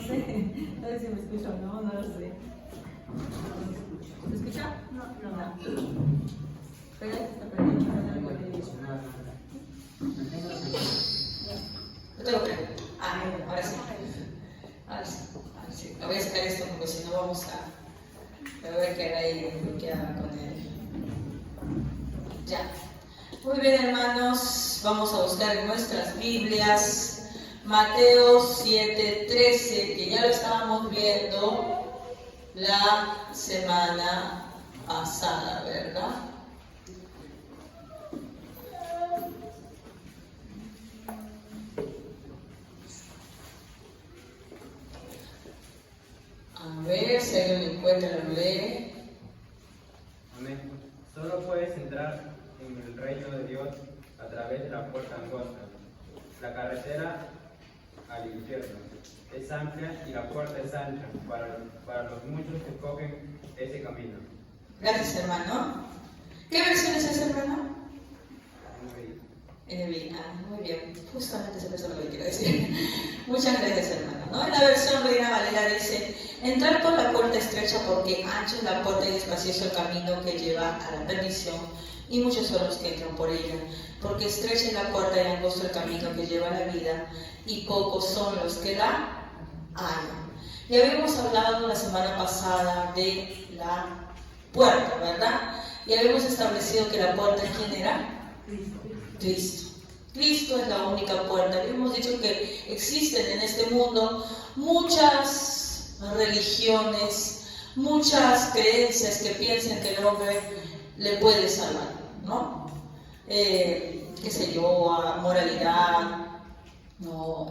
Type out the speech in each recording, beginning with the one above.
sé. A ver si me escucho o no, no lo sé. ¿Me escucha? No. Pero está perdiendo. Ahora sí. Me voy a sacar esto porque si no vamos a... Me voy a quedar ahí bloqueada con él. Ya. Muy bien, hermanos. Vamos a buscar en nuestras Biblias Mateo 7:13, que ya lo estábamos viendo la semana pasada, ¿verdad? A ver si alguien lo encuentra, lo lee. Amén. Solo puedes entrar en el reino de Dios a través de la puerta angosta. La carretera al infierno es amplia y la puerta es ancha para los muchos que escogen ese camino. Gracias, hermano. ¿Qué versión es esa, hermano? NBI. Muy bien. Justamente esa persona lo que quiero decir. Muchas gracias, hermano. ¿No? En la versión Reina Valera dice: entrar por la puerta estrecha, porque ancha es la puerta y espacioso el camino que lleva a la perdición, y muchos son los que entran por ella. Porque estrecha es la puerta y angosto el camino que lleva a la vida, y pocos son los que la hallan. Ya habíamos hablado la semana pasada de la puerta, ¿verdad? Y habíamos establecido que la puerta, ¿quién era? Cristo. Cristo es la única puerta. Habíamos dicho que existen en este mundo muchas religiones, muchas creencias que piensan que el hombre le puede salvar, ¿no? Qué sé yo, a moralidad, ¿no?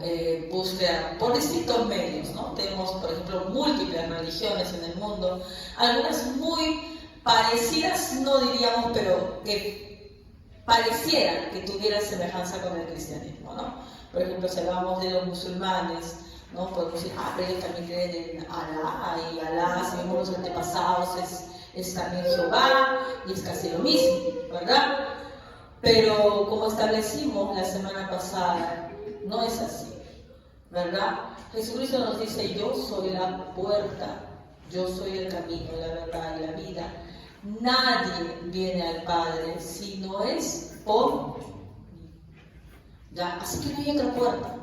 Búsqueda por distintos medios, ¿no? Tenemos, por ejemplo, múltiples religiones en el mundo, algunas muy parecidas, no diríamos, pero que pareciera que tuvieran semejanza con el cristianismo, ¿no? Por ejemplo, si hablamos de los musulmanes, ¿no? Podemos decir, pero ellos también creen en Alá, y Alá, si vemos los antepasados, es también Jehová, y es casi lo mismo, ¿verdad? Pero como establecimos la semana pasada, no es así, ¿verdad? Jesucristo nos dice: yo soy la puerta, yo soy el camino, la verdad y la vida. Nadie viene al Padre si no es por mí. ¿Ya? Así que no hay otra puerta.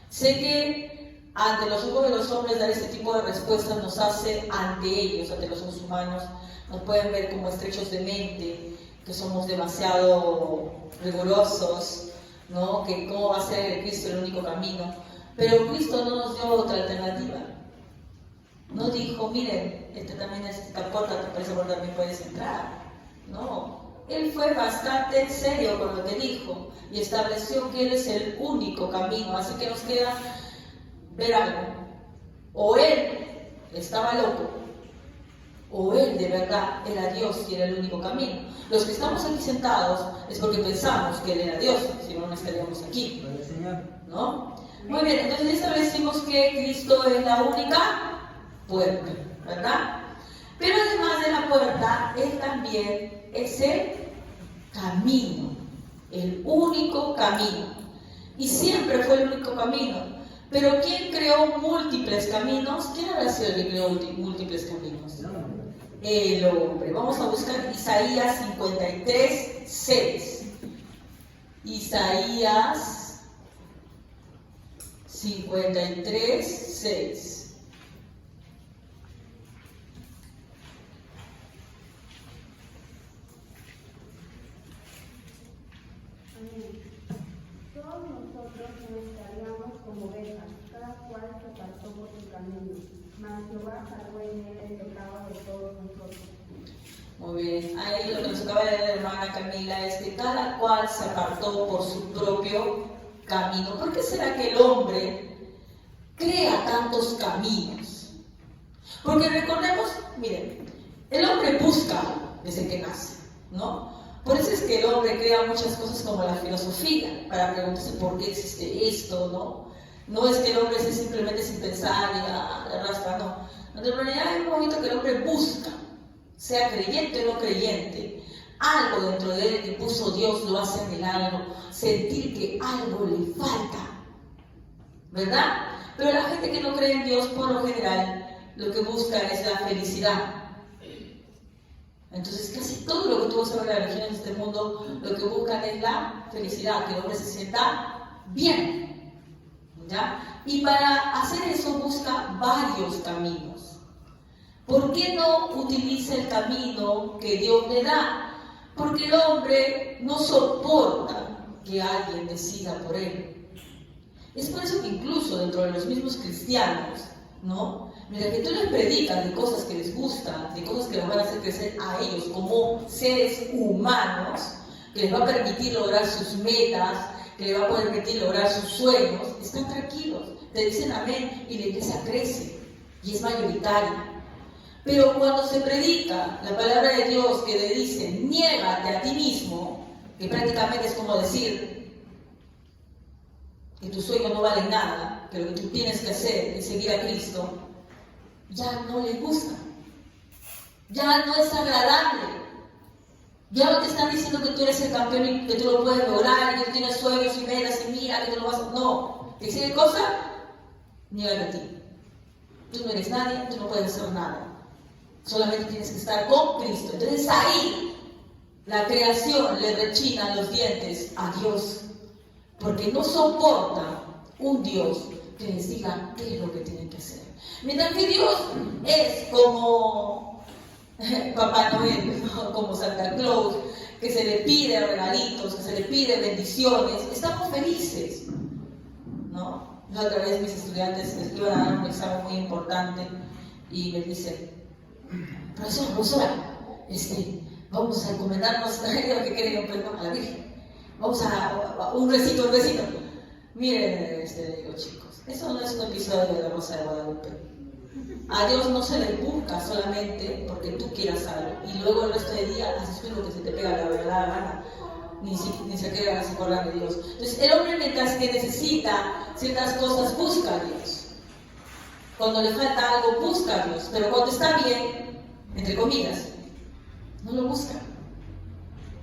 Sé que ante los ojos de los hombres dar este tipo de respuestas nos hace, ante ellos, ante los ojos humanos, nos pueden ver como estrechos de mente, que somos demasiado rigurosos, ¿no? Que cómo va a ser el Cristo el único camino. Pero Cristo no nos dio otra alternativa. No dijo: miren, también es esta puerta, por esa puerta también puedes entrar. No, Él fue bastante serio con lo que dijo y estableció que Él es el único camino. Así que nos queda ver algo. O Él estaba loco, o Él de verdad era Dios y era el único camino. Los que estamos aquí sentados es porque pensamos que Él era Dios, si no, no estaríamos aquí, ¿no? Muy bien, entonces establecimos que Cristo es la única puerta, ¿verdad? Pero además de la puerta, Él también es el camino, el único camino. Y siempre fue el único camino. Pero ¿quién creó múltiples caminos? ¿Quién habrá sido el que creó múltiples caminos? El hombre. Vamos a buscar Isaías 53:6. Isaías 53:6. Todos nosotros nos estaríamos como ovejas, cada cual se apartó por su camino, mas Jehová cargó en él el pecado de todos nosotros. Muy bien, ahí lo que nos acaba de leer la hermana Camila es que cada cual se apartó por su propio camino. ¿Por qué será que el hombre crea tantos caminos? Porque recordemos, miren, el hombre busca desde que nace, ¿no? Por eso es que el hombre crea muchas cosas como la filosofía, para preguntarse por qué existe esto, ¿no? No es que el hombre esté simplemente sin pensar y arrastra, no. En realidad hay un momento que el hombre busca, sea creyente o no creyente, algo dentro de él que puso Dios lo hace anhelarlo, sentir que algo le falta, ¿verdad? Pero la gente que no cree en Dios, por lo general, lo que busca es la felicidad. Entonces, casi todo lo que tú vas a ver en las religiones de este mundo, lo que buscan es la felicidad, que el hombre se sienta bien. ¿Ya? Y para hacer eso busca varios caminos. ¿Por qué no utiliza el camino que Dios le da? Porque el hombre no soporta que alguien decida por él. Es por eso que incluso dentro de los mismos cristianos, ¿no? Mira, que tú les predicas de cosas que les gustan, de cosas que les van a hacer crecer a ellos como seres humanos, que les va a permitir lograr sus metas, que les va a permitir lograr sus sueños, están tranquilos, te dicen amén y la iglesia crece y es mayoritaria. Pero cuando se predica la palabra de Dios que le dice, niégate a ti mismo, que prácticamente es como decir que tus sueños no valen nada, que lo que tú tienes que hacer es seguir a Cristo, ya no les gusta, ya no es agradable, ya no te están diciendo que tú eres el campeón y que tú lo puedes lograr, y que tú tienes sueños y metas y mira que tú lo vas a... No, ¿te dice qué cosa? Niégate a ti. Tú no eres nadie, tú no puedes hacer nada. Solamente tienes que estar con Cristo. Entonces ahí la creación le rechina los dientes a Dios, porque no soporta un Dios que les diga qué es lo que tienen que hacer. Mientras que Dios es como Papá Noel, ¿no? Como Santa Claus, que se le pide regalitos, que se le pide bendiciones, estamos felices, ¿no? La otra vez mis estudiantes les iban a dar un examen muy importante y me dicen, profesora, vamos a encomendarnos lo que quieren a la Virgen. Vamos a un besito. Miren, digo, chicos, eso no es un episodio de la Rosa de Guadalupe. A Dios no se le busca solamente porque tú quieras algo y luego el resto del día haces tú lo que se te pega la verdad gana. Ni siquiera se acuerdan de Dios. Entonces, el hombre, mientras que necesita ciertas cosas, busca a Dios. Cuando le falta algo, busca a Dios. Pero cuando está bien, entre comillas, no lo busca.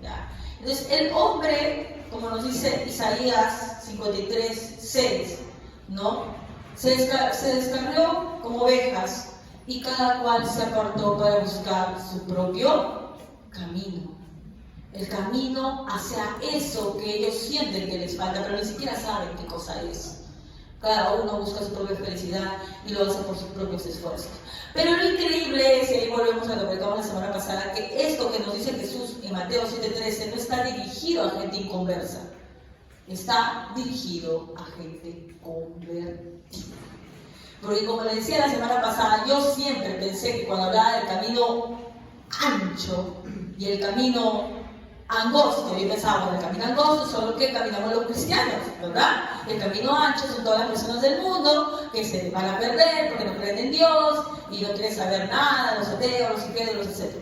¿Ya? Entonces, el hombre, como nos dice Isaías 53:6, ¿no? Se descarrió como ovejas y cada cual se apartó para buscar su propio camino. El camino hacia eso que ellos sienten que les falta, pero ni siquiera saben qué cosa es. Cada uno busca su propia felicidad y lo hace por sus propios esfuerzos. Pero lo increíble es, y ahí volvemos a lo que acabamos la semana pasada, que esto que nos dice Jesús en Mateo 7:13 no está dirigido a gente inconversa, está dirigido a gente convertida. Porque como le decía la semana pasada, yo siempre pensé que cuando hablaba del camino ancho y el camino angosto, yo pensaba, bueno, el camino angosto son los que caminamos los cristianos, ¿verdad? El camino ancho son todas las personas del mundo que se van a perder porque no creen en Dios y no quieren saber nada, los ateos, los incrédulos, etc.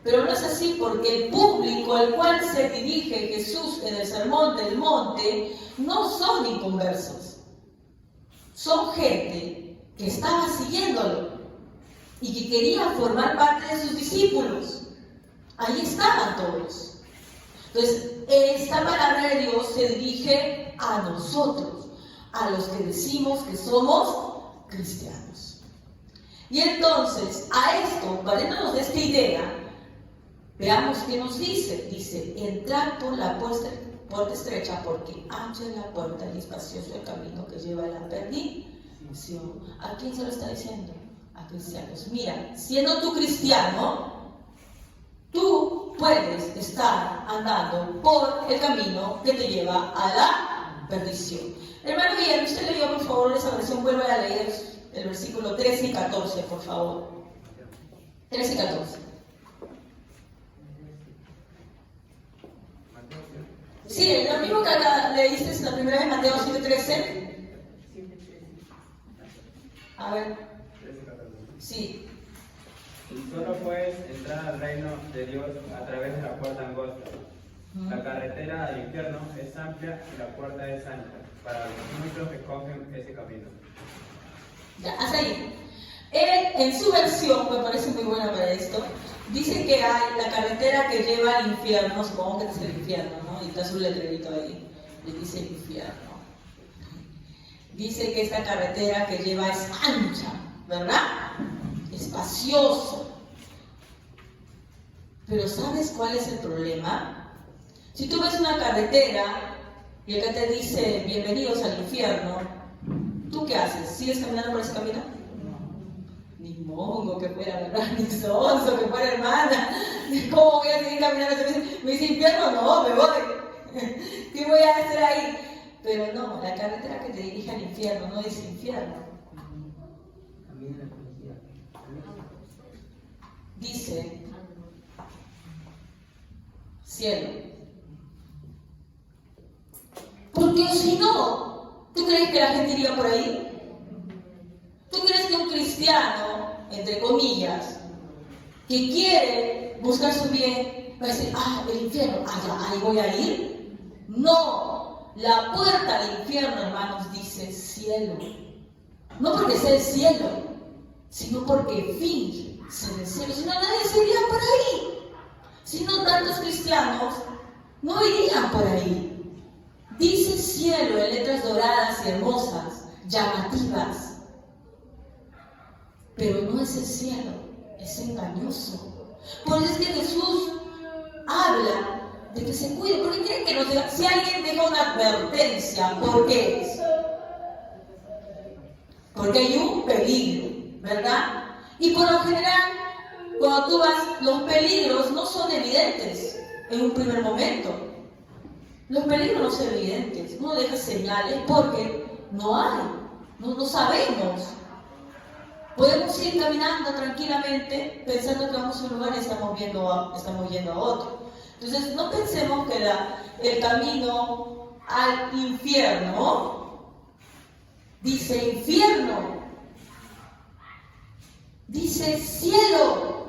Pero no es así, porque el público al cual se dirige Jesús en el Sermón del Monte no son inconversos, son gente que estaba siguiéndolo y que quería formar parte de sus discípulos. Ahí estaban todos. Entonces, esta palabra de Dios se dirige a nosotros, a los que decimos que somos cristianos. Y entonces, a esto, valiéndonos de esta idea, veamos qué nos dice. Dice, entrad por la puerta estrecha, porque ancha es la puerta y espacioso el camino que lleva a la perdición. ¿A quién se lo está diciendo? A cristianos. Mira, siendo tú cristiano, tú puedes estar andando por el camino que te lleva a la perdición. Hermano Guillermo, usted leyó por favor esa versión, vuelve a leer el versículo 13 y 14, por favor. 13 y 14. Sí, lo mismo que leíste la primera vez, Mateo 7:13. A ver. Sí. Solo puedes entrar al reino de Dios a través de la puerta angosta. La carretera al infierno es amplia y la puerta es ancha para los muchos que cogen ese camino. Ya, hasta ahí. Él, en su versión, me parece muy buena para esto, dice que hay la carretera que lleva al infierno, supongo que es el infierno, ¿no? Y está su letrerito ahí, y dice infierno. dice que esta carretera que lleva es ancha, ¿verdad? Espaciosa. Pero ¿sabes cuál es el problema? Si tú ves una carretera y acá te dice bienvenidos al infierno, ¿tú qué haces? ¿Sigues caminando por ese camino? Ni mongo que fuera, ¿verdad? Ni sonso que fuera, hermana. ¿Cómo voy a seguir caminando? ¿Me dice infierno? No, me voy. ¿Qué voy a hacer ahí? Pero no, la carretera que te dirige al infierno no dice infierno. Dice cielo. Porque si no, ¿tú crees que la gente iría por ahí? ¿Tú crees que un cristiano, entre comillas, que quiere buscar su bien, va a decir, el infierno, ya, ahí voy a ir? No, la puerta del infierno, hermanos, dice cielo. No porque sea el cielo, sino porque finge ser el cielo. Si no, nadie se iría por ahí. Si no, tantos cristianos no irían por ahí. Dice cielo en letras doradas y hermosas, llamativas. Pero no es el cielo, es engañoso. Por eso es que Jesús habla de que se cuide, porque quieren que nos diga, si alguien deja una advertencia, ¿por qué es? Porque hay un peligro, ¿verdad? Y por lo general, cuando tú vas, los peligros no son evidentes en un primer momento. Los peligros no son evidentes, no deja señales porque no hay, no sabemos. Podemos ir caminando tranquilamente pensando que vamos a un lugar y estamos yendo a otro. Entonces, no pensemos que el camino al infierno dice infierno, dice cielo.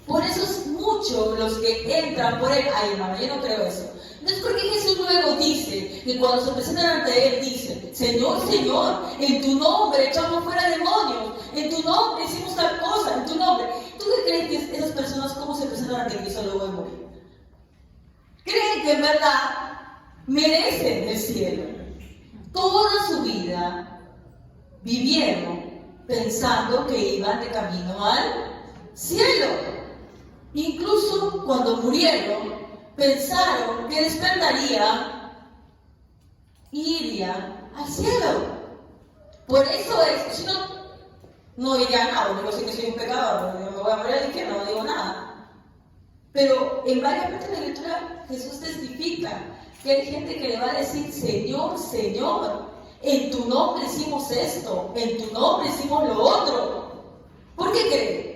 Por eso es mucho los que entran por él. Ay, hermano, yo no creo eso. Entonces, ¿por qué Jesús luego dice que cuando se presentan ante él dice, Señor, Señor, en tu nombre echamos fuera demonios, en tu nombre hicimos tal cosa, en tu nombre? ¿Tú qué crees que esas personas cómo se presentan ante Cristo luego de morir? ¿Creen que en verdad merecen el cielo? Toda su vida vivieron pensando que iban de camino al cielo. Incluso cuando murieron, pensaron que despertarían y irían al cielo. Por eso es, si no diría nada, no sé que soy un pecador, no me voy a morir al infierno, no digo nada. Pero en varias partes de la Escritura Jesús testifica que hay gente que le va a decir, Señor, Señor, en tu nombre hicimos esto, en tu nombre hicimos lo otro. ¿Por qué creen?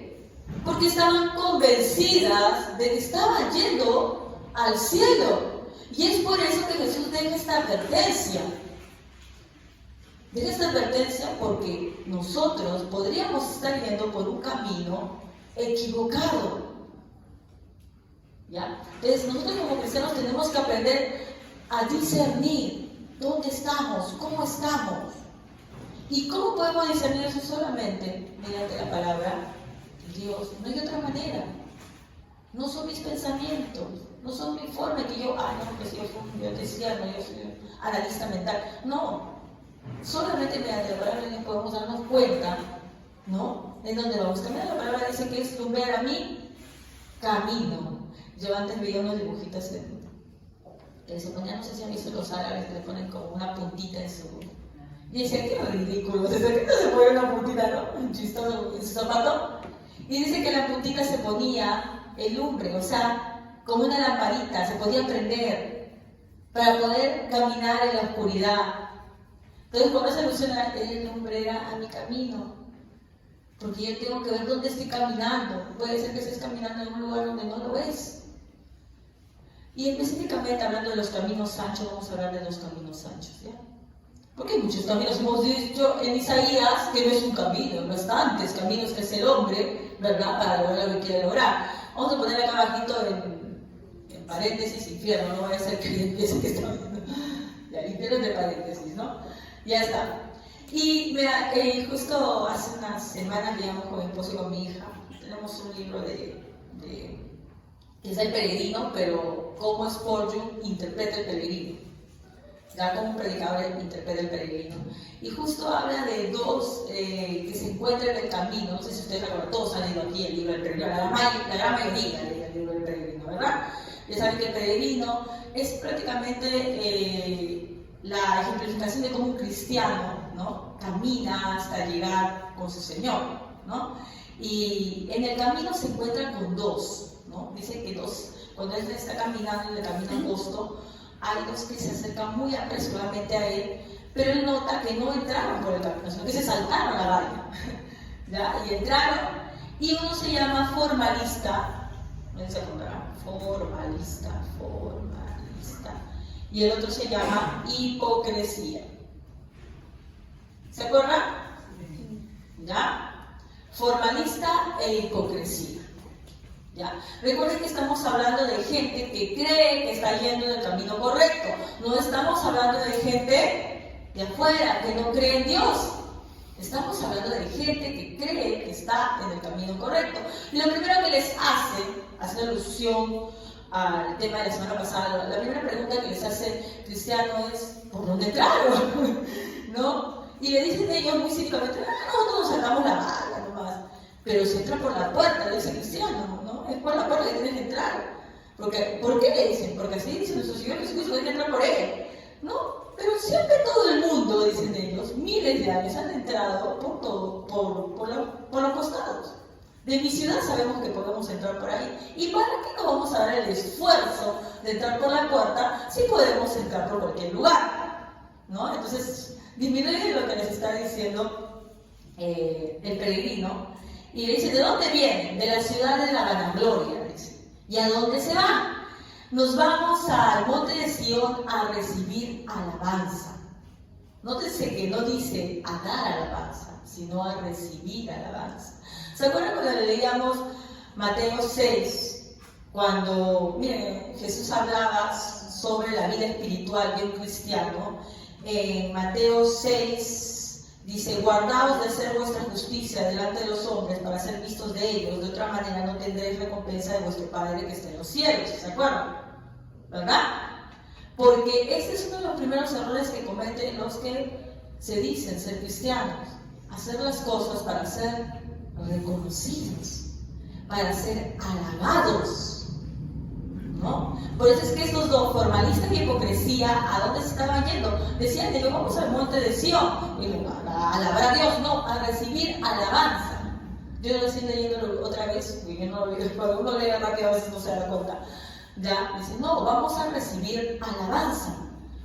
Porque estaban convencidas de que estaban yendo al cielo. Y es por eso que Jesús deja esta advertencia. Deja esta advertencia porque nosotros podríamos estar yendo por un camino equivocado. ¿Ya? Entonces nosotros como cristianos tenemos que aprender a discernir dónde estamos, cómo estamos. ¿Y cómo podemos discernir eso? Solamente mediante la palabra de Dios. No hay otra manera. No son mis pensamientos, no son mi forma que yo, pues yo cristiano, yo soy analista mental. No, solamente mediante la palabra de Dios podemos darnos cuenta, ¿no? En dónde vamos. También la palabra dice que es lumbre a mí camino. Yo antes veía unos dibujitos que se ponían, no sé si han visto los árabes, que le ponen como una puntita en su... Y decía, qué ridículo, ¿desde qué no se pone una puntita, no? Un chistoso en su zapato. Y dice que la puntita se ponía en lumbre, o sea, como una lamparita, se podía prender para poder caminar en la oscuridad. Entonces, con esa ilusión, el lumbre era a mi camino, porque yo tengo que ver dónde estoy caminando. Puede ser que estés caminando en un lugar donde no lo ves. Y específicamente hablando de los caminos anchos, vamos a hablar de los caminos anchos, ¿ya? Porque hay muchos caminos, hemos dicho en Isaías que no es un camino, bastantes caminos que es el hombre, ¿verdad? Para lograr lo que quiere lograr. Vamos a poner acá abajito en paréntesis infierno, no vaya a ser que empiece que está viendo. Ya, infierno entre paréntesis, ¿no? Ya está. Y mira, justo hace unas semanas leíamos con mi esposo y con mi hija, tenemos un libro que es El Peregrino, pero cómo Spurgeon interpreta el peregrino. ya como un predicador interpreta el peregrino. Y justo habla de dos que se encuentran en el camino. No sé si ustedes recuerdan, todos han leído aquí el libro del peregrino, la gran mayoría lee el libro del peregrino, ¿verdad? Ya saben que el peregrino es prácticamente la ejemplificación de cómo un cristiano, ¿no?, camina hasta llegar con su Señor, ¿no? Y en el camino se encuentran con dos, ¿no? Dice que dos, cuando él está caminando en el camino angosto, hay dos que se acercan muy apresuradamente a él, pero él nota que no entraron por el camino, sino que se saltaron la valla, ¿ya? Y entraron, y uno se llama formalista, ¿no se acordarán? Formalista, y el otro se llama hipocresía. ¿Se acuerdan? ¿Ya? Formalista e hipocresía. ¿Ya? Recuerden que estamos hablando de gente que cree que está yendo en el camino correcto. No estamos hablando de gente de afuera que no cree en Dios. Estamos hablando de gente que cree que está en el camino correcto. Y lo primero que les hace alusión al tema de la semana pasada, la primera pregunta que les hace el cristiano es: ¿por dónde entraron? ¿No? Y le dicen ellos muy cínicamente: no, nos saltamos la bala nomás. Pero se entra por la puerta, dice el cristiano, ¿no? Es por la puerta que tienes que entrar. ¿Por qué le dicen? Porque así dice nuestro Señor Jesucristo, hay que entrar por Él, ¿no? Pero siempre todo el mundo, dicen ellos, miles de años han entrado por todo, por los costados. De mi ciudad sabemos que podemos entrar por ahí. ¿Y para qué no vamos a dar el esfuerzo de entrar por la puerta si podemos entrar por cualquier lugar? ¿No? Entonces, disminuye lo que les está diciendo el peregrino. Y le dice: ¿de dónde vienen? De la ciudad de la vanagloria, dice. ¿Y a dónde se van? Nos vamos al monte de Sion a recibir alabanza. Nótense que no dice a dar alabanza, sino a recibir alabanza. ¿Se acuerdan cuando leíamos Mateo 6? Cuando, miren, Jesús hablaba sobre la vida espiritual de un cristiano. En Mateo 6 dice: guardaos de hacer vuestra justicia delante de los hombres para ser vistos de ellos, de otra manera no tendréis recompensa de vuestro Padre que está en los cielos. ¿Se acuerdan? ¿Verdad? Porque ese es uno de los primeros errores que cometen los que se dicen ser cristianos: hacer las cosas para ser reconocidos, para ser alabados, ¿no? Por eso es que estos dos, formalista y hipocresía, ¿a dónde se estaban yendo? Decían que vamos al monte de Sion, a alabar a Dios, no, a recibir alabanza. Yo lo estoy leyendo otra vez, porque yo no lo leo, cuando uno lee rápido a veces no se da cuenta. Ya, dicen: no, vamos a recibir alabanza,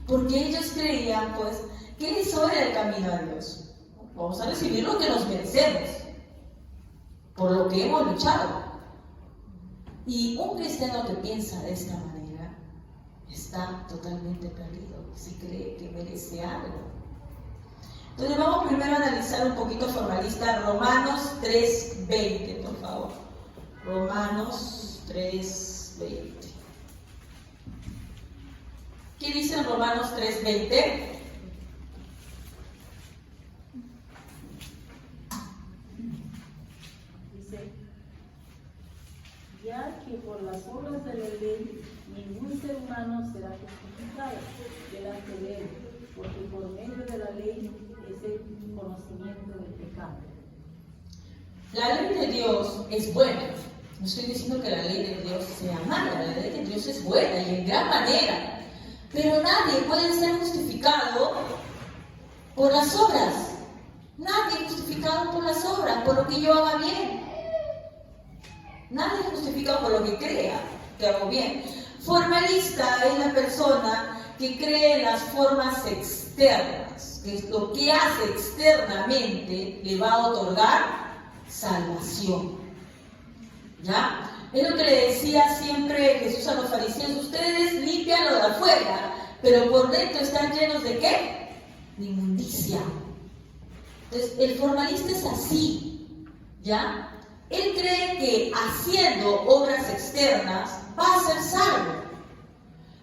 porque ellos creían, pues, que eso era el camino a Dios. Vamos a recibir lo que nos merecemos, por lo que hemos luchado. Y un cristiano que piensa de esta manera está totalmente perdido, si cree que merece algo. Entonces vamos primero a analizar un poquito formalista. Romanos 3:20, por favor. Romanos 3:20. ¿Qué dice en Romanos 3:20? Ya que por las obras de la ley ningún ser humano será justificado delante de él, porque por medio de la ley es el conocimiento del pecado. La ley de Dios es buena. No estoy diciendo que la ley de Dios sea mala, la ley de Dios es buena y en gran manera. Pero nadie puede ser justificado por las obras. Nadie es justificado por las obras, por lo que yo haga bien. Nadie es justificado por lo que crea que hago bien. Formalista es la persona que cree en las formas externas, que es lo que hace externamente le va a otorgar salvación. ¿Ya? Es lo que le decía siempre Jesús a los fariseos: ustedes limpian lo de afuera, pero por dentro están llenos ¿de qué? De inmundicia. Entonces, el formalista es así, ¿ya? Él cree que haciendo obras externas va a ser salvo.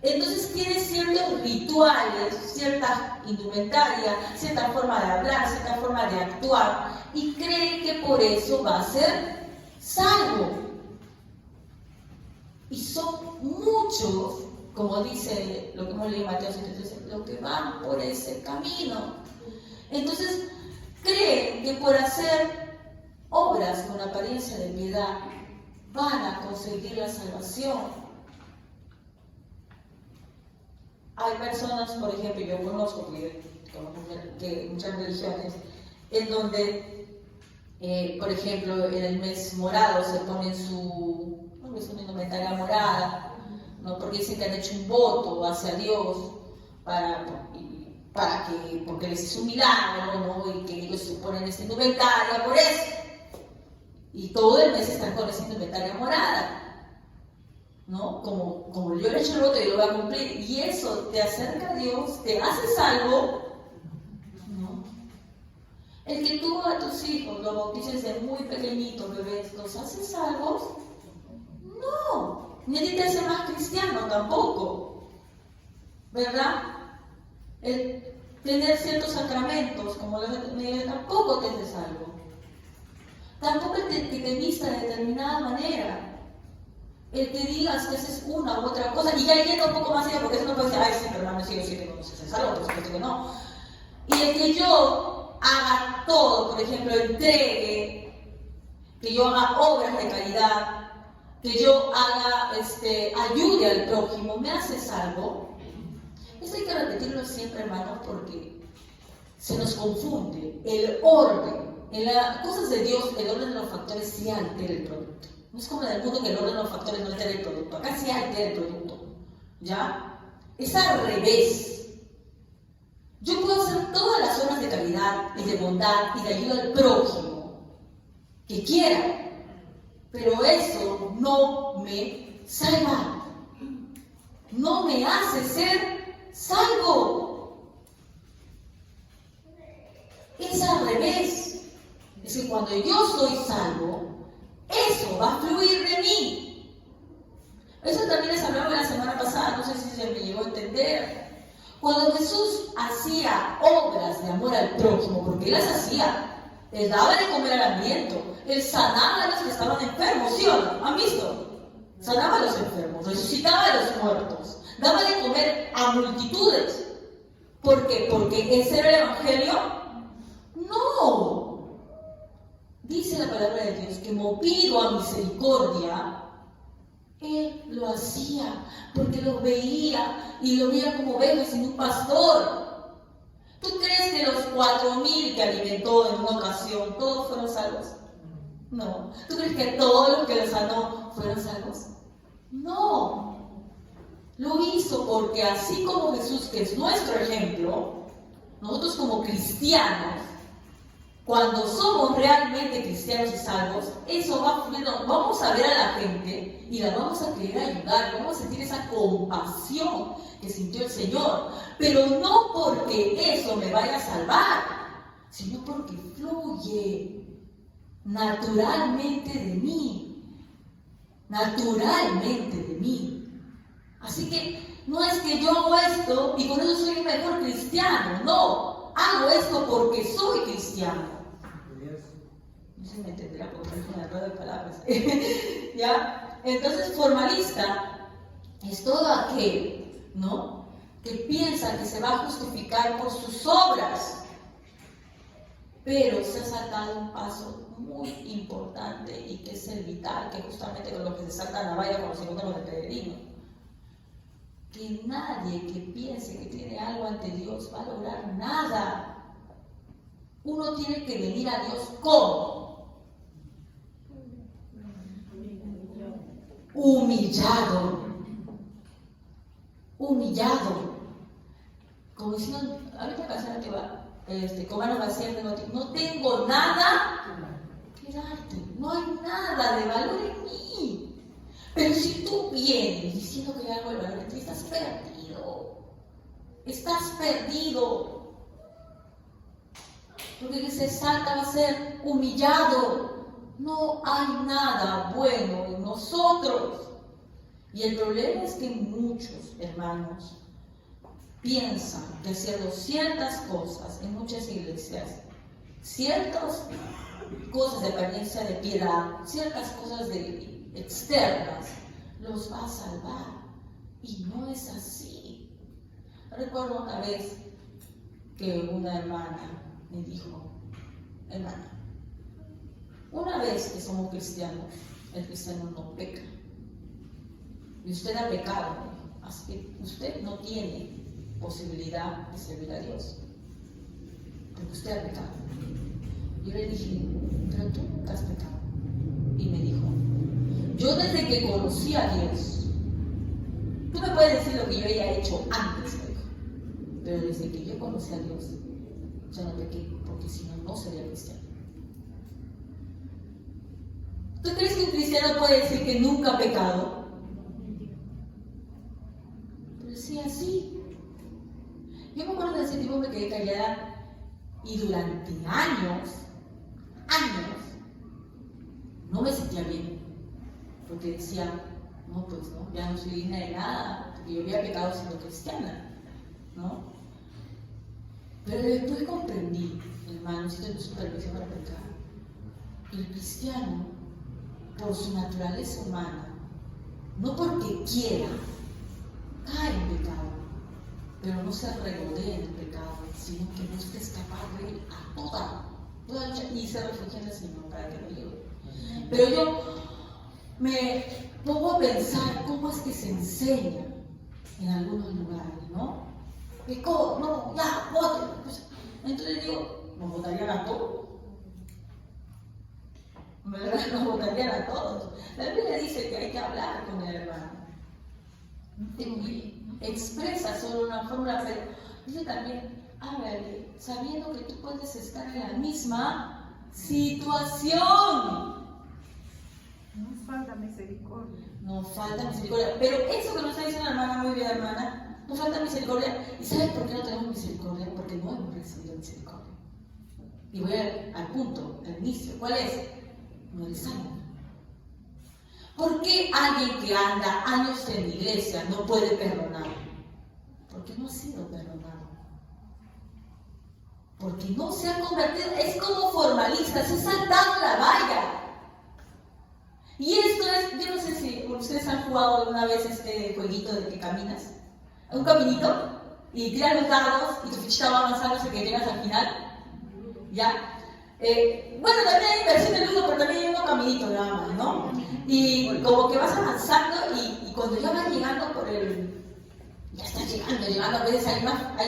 Entonces tiene ciertos rituales, cierta indumentaria, cierta forma de hablar, cierta forma de actuar, y cree que por eso va a ser salvo. Y son muchos como dice lo que hemos leído en Mateo 7:13, los que van por ese camino. Entonces, creen que por hacer obras con apariencia de piedad van a conseguir la salvación. Hay personas, por ejemplo, yo conozco que muchas religiones, en donde, por ejemplo, en el mes morado se ponen su indumentaria morada, ¿no? Porque dicen que han hecho un voto hacia Dios porque les hizo un milagro, ¿no? Y que ellos se ponen esta indumentaria por eso. Y todo el mes están con esa indumentaria morada, ¿no? Como yo le he hecho el voto y lo voy a cumplir, y eso te acerca a Dios, te hace salvo, ¿no? El que tú a tus hijos los bautices de muy pequeñitos, bebés, ¿los hace salvos? No, ni a ti te hace más cristiano tampoco, ¿verdad? El tener ciertos sacramentos, como los de tampoco te hace salvo. Tampoco el que te vista de determinada manera. El que digas que haces una u otra cosa, y ya yendo un poco más allá, porque eso no puede decir, ay, sí, pero hermano, sí, yo sí tengo que ser salvo, por supuesto que no. Y el que yo haga todo, por ejemplo, entregue, que yo haga obras de caridad, que yo haga, ayude al prójimo, me hace salvo. Eso hay que repetirlo siempre, hermanos, porque se nos confunde. El orden, en las cosas de Dios, el orden de los factores sí altera el producto. No es como en el mundo que el orden de los factores no altera el producto. Acá sí altera el producto. ¿Ya? Es al revés. Yo puedo hacer todas las obras de caridad y de bondad y de ayuda al prójimo que quiera, pero eso no me salva. No me hace ser salvo. Es al revés. Es que cuando yo soy salvo, eso va a fluir de mí. Eso también les hablaba la semana pasada, no sé si se me llegó a entender. Cuando Jesús hacía obras de amor al prójimo, porque Él las hacía, Él daba de comer al hambriento, Él sanaba a los que estaban enfermos, ¿sí o no? ¿Han visto? Sanaba a los enfermos, resucitaba a los muertos, daba de comer a multitudes. ¿Por qué? ¿Porque ese era el Evangelio? No. Dice la palabra de Dios que movido a misericordia, Él lo hacía porque los veía y lo veía como ovejas sin un pastor. ¿Tú crees que los 4,000 que alimentó en una ocasión, todos fueron salvos? No. ¿Tú crees que todos los que los sanó fueron salvos? No. Lo hizo porque así como Jesús, que es nuestro ejemplo, nosotros como cristianos, cuando somos realmente cristianos y salvos, eso va fluyendo. Vamos a ver a la gente y la vamos a querer ayudar, vamos a sentir esa compasión que sintió el Señor, pero no porque eso me vaya a salvar, sino porque fluye naturalmente de mí, Así que no es que yo hago esto y con eso soy un mejor cristiano, no, hago esto porque soy cristiano. No sé si me entenderá porque es una rueda de palabras. ¿Ya? Entonces, formalista es todo aquel, ¿no?, que piensa que se va a justificar por sus obras, pero se ha saltado un paso muy importante y que es el vital, que justamente con lo que se salta la valla con los encuentros de peregrino. Que nadie que piense que tiene algo ante Dios va a lograr nada. Uno tiene que venir a Dios ¿cómo? Humillado. Como diciendo, ahorita canción que va, Cómano Maciel, no tengo nada que darte, no hay nada de valor en mí. Pero si tú vienes diciendo que hay algo de valor en ti, estás perdido. Porque el que se salta va a ser humillado. No hay nada bueno en nosotros. Y el problema es que muchos hermanos piensan que haciendo ciertas cosas en muchas iglesias, ciertas cosas de apariencia de piedad, ciertas cosas externas, los va a salvar. Y no es así. Recuerdo una vez que una hermana me dijo, hermana, una vez que somos cristianos, el cristiano no peca. Y usted ha pecado, me dijo, así que usted no tiene posibilidad de servir a Dios, porque usted ha pecado. Yo le dije, pero tú nunca has pecado. Y me dijo, yo desde que conocí a Dios, tú me puedes decir lo que yo haya hecho antes, me dijo, pero desde que yo conocí a Dios, ya no pequé, porque si no, no sería cristiano. ¿Tú crees que un cristiano puede decir que nunca ha pecado? Pero sí, así. Yo me acuerdo de ese tiempo me quedé callada y durante años, no me sentía bien. Porque decía, no, pues no, ya no soy digna de nada, porque yo había pecado siendo cristiana, ¿no? Pero después comprendí, hermanos, y tengo su permisión para pecar. El cristiano, por su naturaleza humana, no porque quiera, cae en pecado, pero no se regodea en el pecado, sino que busca escapar de él a toda lucha y se refugia en el Señor para que lo ayude. Pero yo me pongo a pensar cómo es que se enseña en algunos lugares, ¿no? Pecó, no, ya, voten. Pues, entonces digo, nos votarían a todos. ¿Verdad? Nos votarían a todos. La Biblia dice que hay que hablar con el hermano. Y expresa solo una fórmula, pero dice también, háblale, sabiendo que tú puedes estar en la misma situación. Nos falta misericordia. No falta misericordia. Pero eso que nos está diciendo la hermana, muy bien, hermana, nos falta misericordia. ¿Y sabes por qué no tenemos misericordia? Porque no hemos recibido misericordia. Y voy al punto, al inicio. ¿Cuál es? No eres salvo. ¿Por qué alguien que anda años en la iglesia no puede perdonar? Porque no ha sido perdonado. Porque no se ha convertido, es como formalista, se ha saltado la valla. Y esto es, yo no sé si ustedes han jugado alguna vez este jueguito de que caminas, un caminito, y tiras los dados y tu fichita va avanzando hasta que llegas al final. ¿Ya? Bueno, también hay versión de ludo, pero también hay unos caminitos nada más, ¿no? Y como que vas avanzando y cuando ya vas llegando por el... Ya estás llegando, a veces hay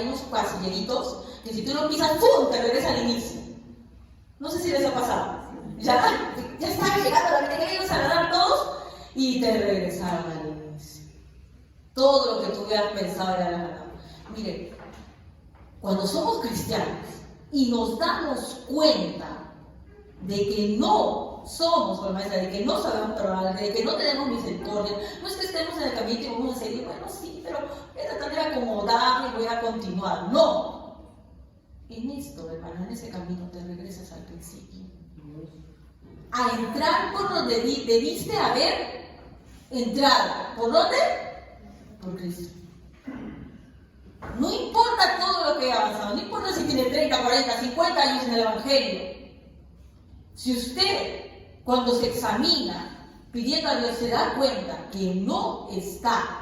unos pasilleritos que si tú lo pisas, ¡pum!, te regresa al inicio. No sé si les ha pasado. Ya estaba llegando, la que ibas a ganar todos y te regresaron al inicio. Todo lo que tú hubieras pensado era ganado. Mire, cuando somos cristianos y nos damos cuenta de que no somos formalistas, de que no sabemos perdonar, de que no tenemos misericordia, no es que estemos en el camino y vamos a seguir, bueno, sí, pero voy a tratar de acomodarme y voy a continuar. No. En esto, hermano, en ese camino te regresas al principio. A entrar por donde debiste haber entrado. ¿Por dónde? Por Cristo. No importa todo lo que ha avanzado, no importa si tiene 30, 40, 50 años en el Evangelio. Si usted, cuando se examina pidiendo a Dios, se da cuenta que no está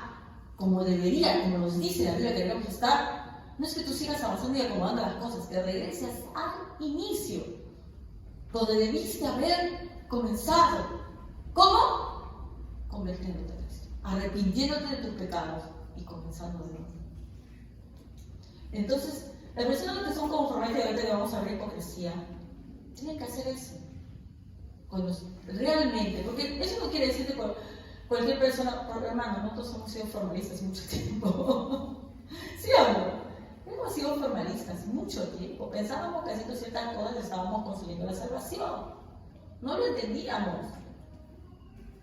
como debería, como nos dice la Biblia que debemos estar, no es que tú sigas avanzando y acomodando las cosas, que regresas al inicio, donde debiste haber comenzado. ¿Cómo? Convirtiéndote a Cristo, arrepintiéndote de tus pecados y comenzando de nuevo. Entonces, las personas que son conformes, y ahorita que vamos a ver hipocresía, tienen que hacer eso. Cuando realmente, porque eso no quiere decir que cualquier persona, hermano, nosotros hemos sido formalistas mucho tiempo. ¿Sí o no? Hemos sido formalistas mucho tiempo. Pensábamos que haciendo ciertas cosas estábamos consiguiendo la salvación. No lo entendíamos.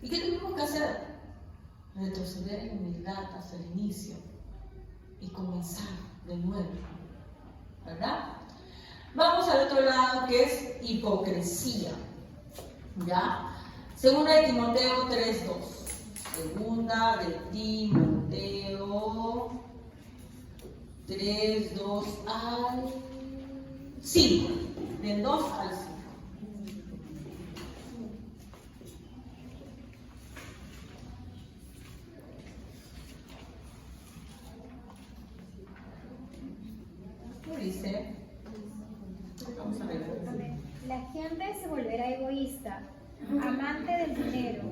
¿Y qué tuvimos que hacer? Retroceder en humildad hasta el inicio y comenzar de nuevo. ¿Verdad? Vamos al otro lado, que es hipocresía. ¿Ya? Segunda de Timoteo 3:2. Segunda de Timoteo 3:2 al 5. Del 2 al 5. dice, vamos a ver. La gente se volverá egoísta, amante del dinero,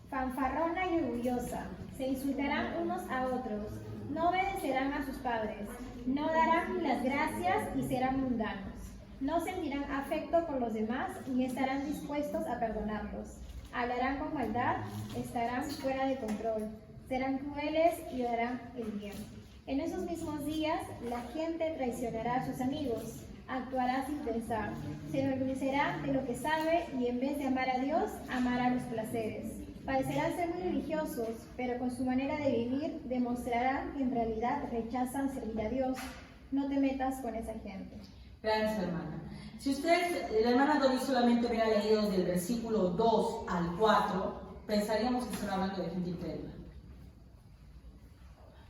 fanfarrona y orgullosa. Se insultarán unos a otros, no obedecerán a sus padres, no darán las gracias y serán mundanos. No sentirán afecto por los demás ni estarán dispuestos a perdonarlos. Hablarán con maldad, estarán fuera de control, serán crueles y darán el bien. En esos mismos días, la gente traicionará a sus amigos, actuará sin pensar, se enorgullecerá de lo que sabe y en vez de amar a Dios, amará los placeres. Parecerán ser muy religiosos, pero con su manera de vivir demostrarán que en realidad rechazan servir a Dios. No te metas con esa gente. Gracias, hermana. Si la hermana Doris solamente hubiera leído del versículo 2 al 4, pensaríamos que están hablando de gente incrédula.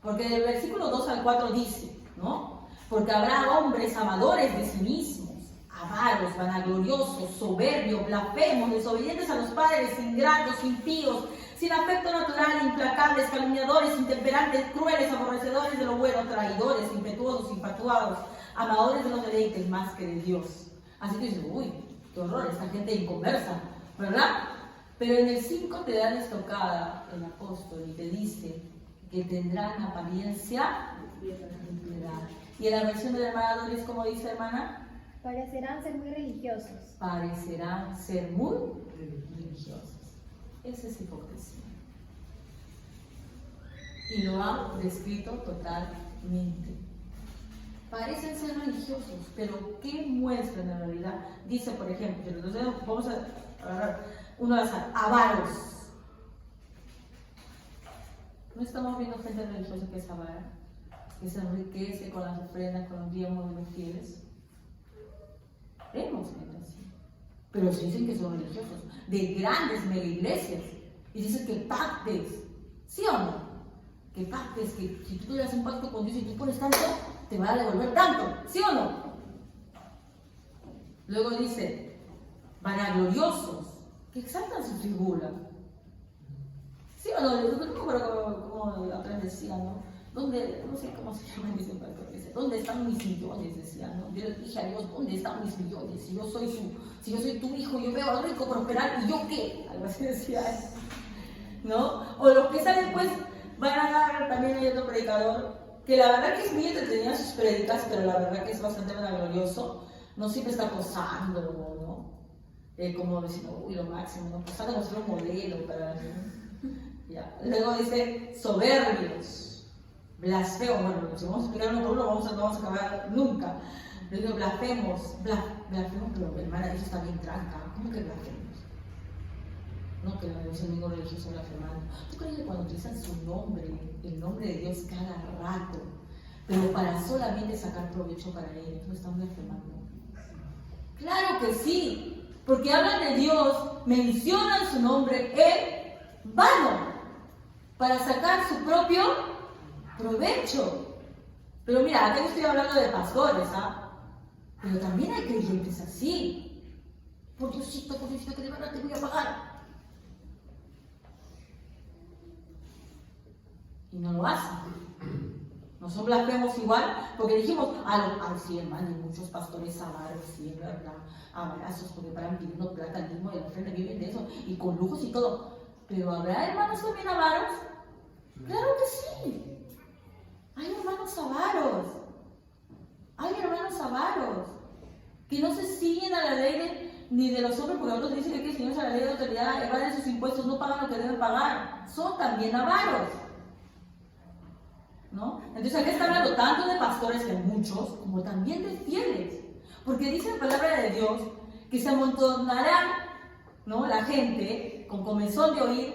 Porque del versículo 2 al 4 dice, ¿no? Porque habrá hombres amadores de sí mismos, avaros, vanagloriosos, soberbios, blasfemos, desobedientes a los padres, ingratos, impíos, sin afecto natural, implacables, calumniadores, intemperantes, crueles, aborrecedores de lo bueno, traidores, impetuosos, infatuados, amadores de los deleites más que de Dios. Así que dices, uy, qué horror, esta gente inconversa, ¿verdad? Pero en el 5 te da la estocada el apóstol y te dice que tendrán apariencia de piedad. Y en la versión de la hermana Doris, ¿cómo dice, hermana? Parecerán ser muy religiosos. Parecerán ser muy religiosos. Esa es hipocresía. Y lo ha descrito totalmente. Parecen ser religiosos, pero ¿qué muestran en realidad? Dice, por ejemplo, entonces vamos a agarrar uno al azar, avaros. ¿No estamos viendo gente religiosa que es avara? Que se enriquece con las ofrendas, con los diezmos de los fieles. Vemos gente así. Pero se dicen que son religiosos, de grandes mega iglesias. Y dicen que pactes, ¿sí o no? Que pactes, que si tú tuvieras un pacto con Dios y tú pones tanto, te va a devolver tanto, ¿sí o no? Luego dice, vanagloriosos, que exaltan su figura. ¿Sí o no? No me acuerdo cómo la otra vez decía, ¿no? ¿Dónde, no sé cómo se llama ese pacto? ¿Dónde están mis millones? Decía, ¿no? Yo le dije a Dios, ¿dónde están mis millones? Si yo soy tu hijo, yo veo al rico prosperar, ¿y yo qué? Algo así decía él, ¿no? O los que salen pues, van a dar, también hay otro predicador, que la verdad que es muy entretenida sus predicas, pero la verdad que es bastante vanaglorioso, no siempre está posando, ¿no? Como diciendo, uy, lo máximo, ¿no? Posando como si fuera un modelo para... Ya. Luego dice, soberbios, blasfemos, bueno, si vamos a explicar uno por uno, no vamos a acabar nunca. Luego blasfemos, pero hermana, eso está bien tranca, ¿cómo que blasfemos? No, que la devoción ningún religioso blasfemando. ¿Tú crees que cuando utilizan su nombre, el nombre de Dios cada rato, pero para solamente sacar provecho para ellos, no están blasfemando? Claro que sí, porque hablan de Dios, mencionan su nombre en vano, para sacar su propio provecho. Pero mira, acá estoy hablando de pastores, ¿ah? Pero también hay creyentes así. Por Diosito, que de verdad te voy a pagar. Y no lo hacen. No son blasfemos igual, porque dijimos, sí, hermano, y muchos pastores avaros, sí, ¿verdad? Avarazos, porque paran pidiendo plata al mismo de la ofrenda, viven de eso, y con lujos y todo. Pero ¿habrá hermanos también avaros? Claro que sí. Hay hermanos avaros. Hay hermanos avaros que no se siguen a la ley ni de los hombres, porque otros dicen que si no es a la ley de autoridad, evaden sus impuestos, no pagan lo que deben pagar. Son también avaros, ¿no? Entonces aquí está hablando tanto de pastores, que hay muchos, como también de fieles. Porque dice la palabra de Dios que se amontonará, ¿no?, la gente con comezón de oír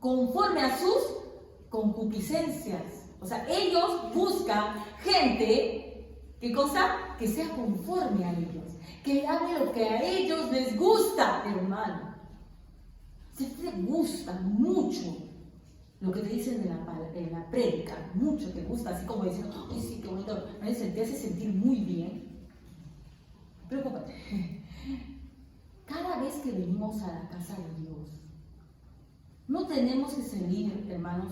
conforme a sus concupiscencias. O sea, ellos buscan gente, ¿qué cosa? Que sea conforme a ellos, que haga lo que a ellos les gusta, hermano. Si te gusta mucho lo que te dicen en la prédica, mucho te gusta, así como diciendo, ay, sí, qué bonito, te hace sentir muy bien. Preocúpate. Cada vez que venimos a la casa de Dios, no tenemos que salir, hermanos,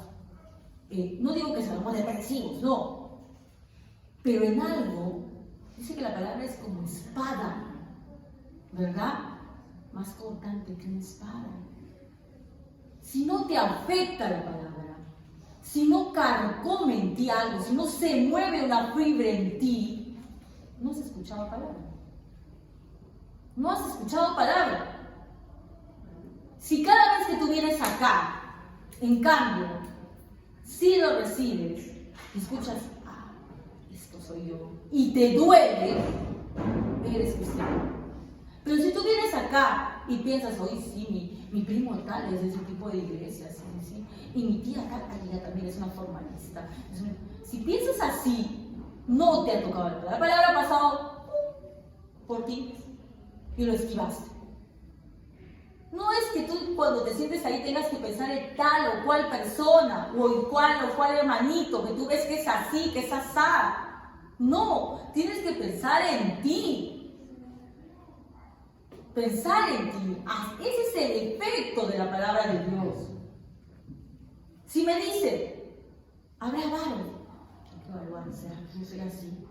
no digo que seamos depresivos, no, pero en algo Dice que la palabra es como espada, ¿verdad? Más cortante que una espada. Si no te afecta la palabra, si no carcome en ti algo, si no se mueve una fibra en ti, no has escuchado palabra. No has escuchado palabra. Si cada vez que tú vienes acá, en cambio, si lo recibes, escuchas, esto soy yo, y te duele, eres cristiano. Pero si tú vienes acá y piensas, hoy sí, mi primo tal es de ese tipo de iglesia, sí, y mi tía acá también es una formalista. Si piensas así, no te ha tocado la palabra. La palabra ha pasado por ti y lo esquivaste. No es que tú cuando te sientes ahí tengas que pensar en tal o cual persona o en cual o cual hermanito que tú ves que es así, que es asá. No, tienes que pensar en ti. Pensar en ti. Ese es el efecto de la palabra de Dios. Si me dice, habrá varón, hay que evaluar, ¿será que yo soy así?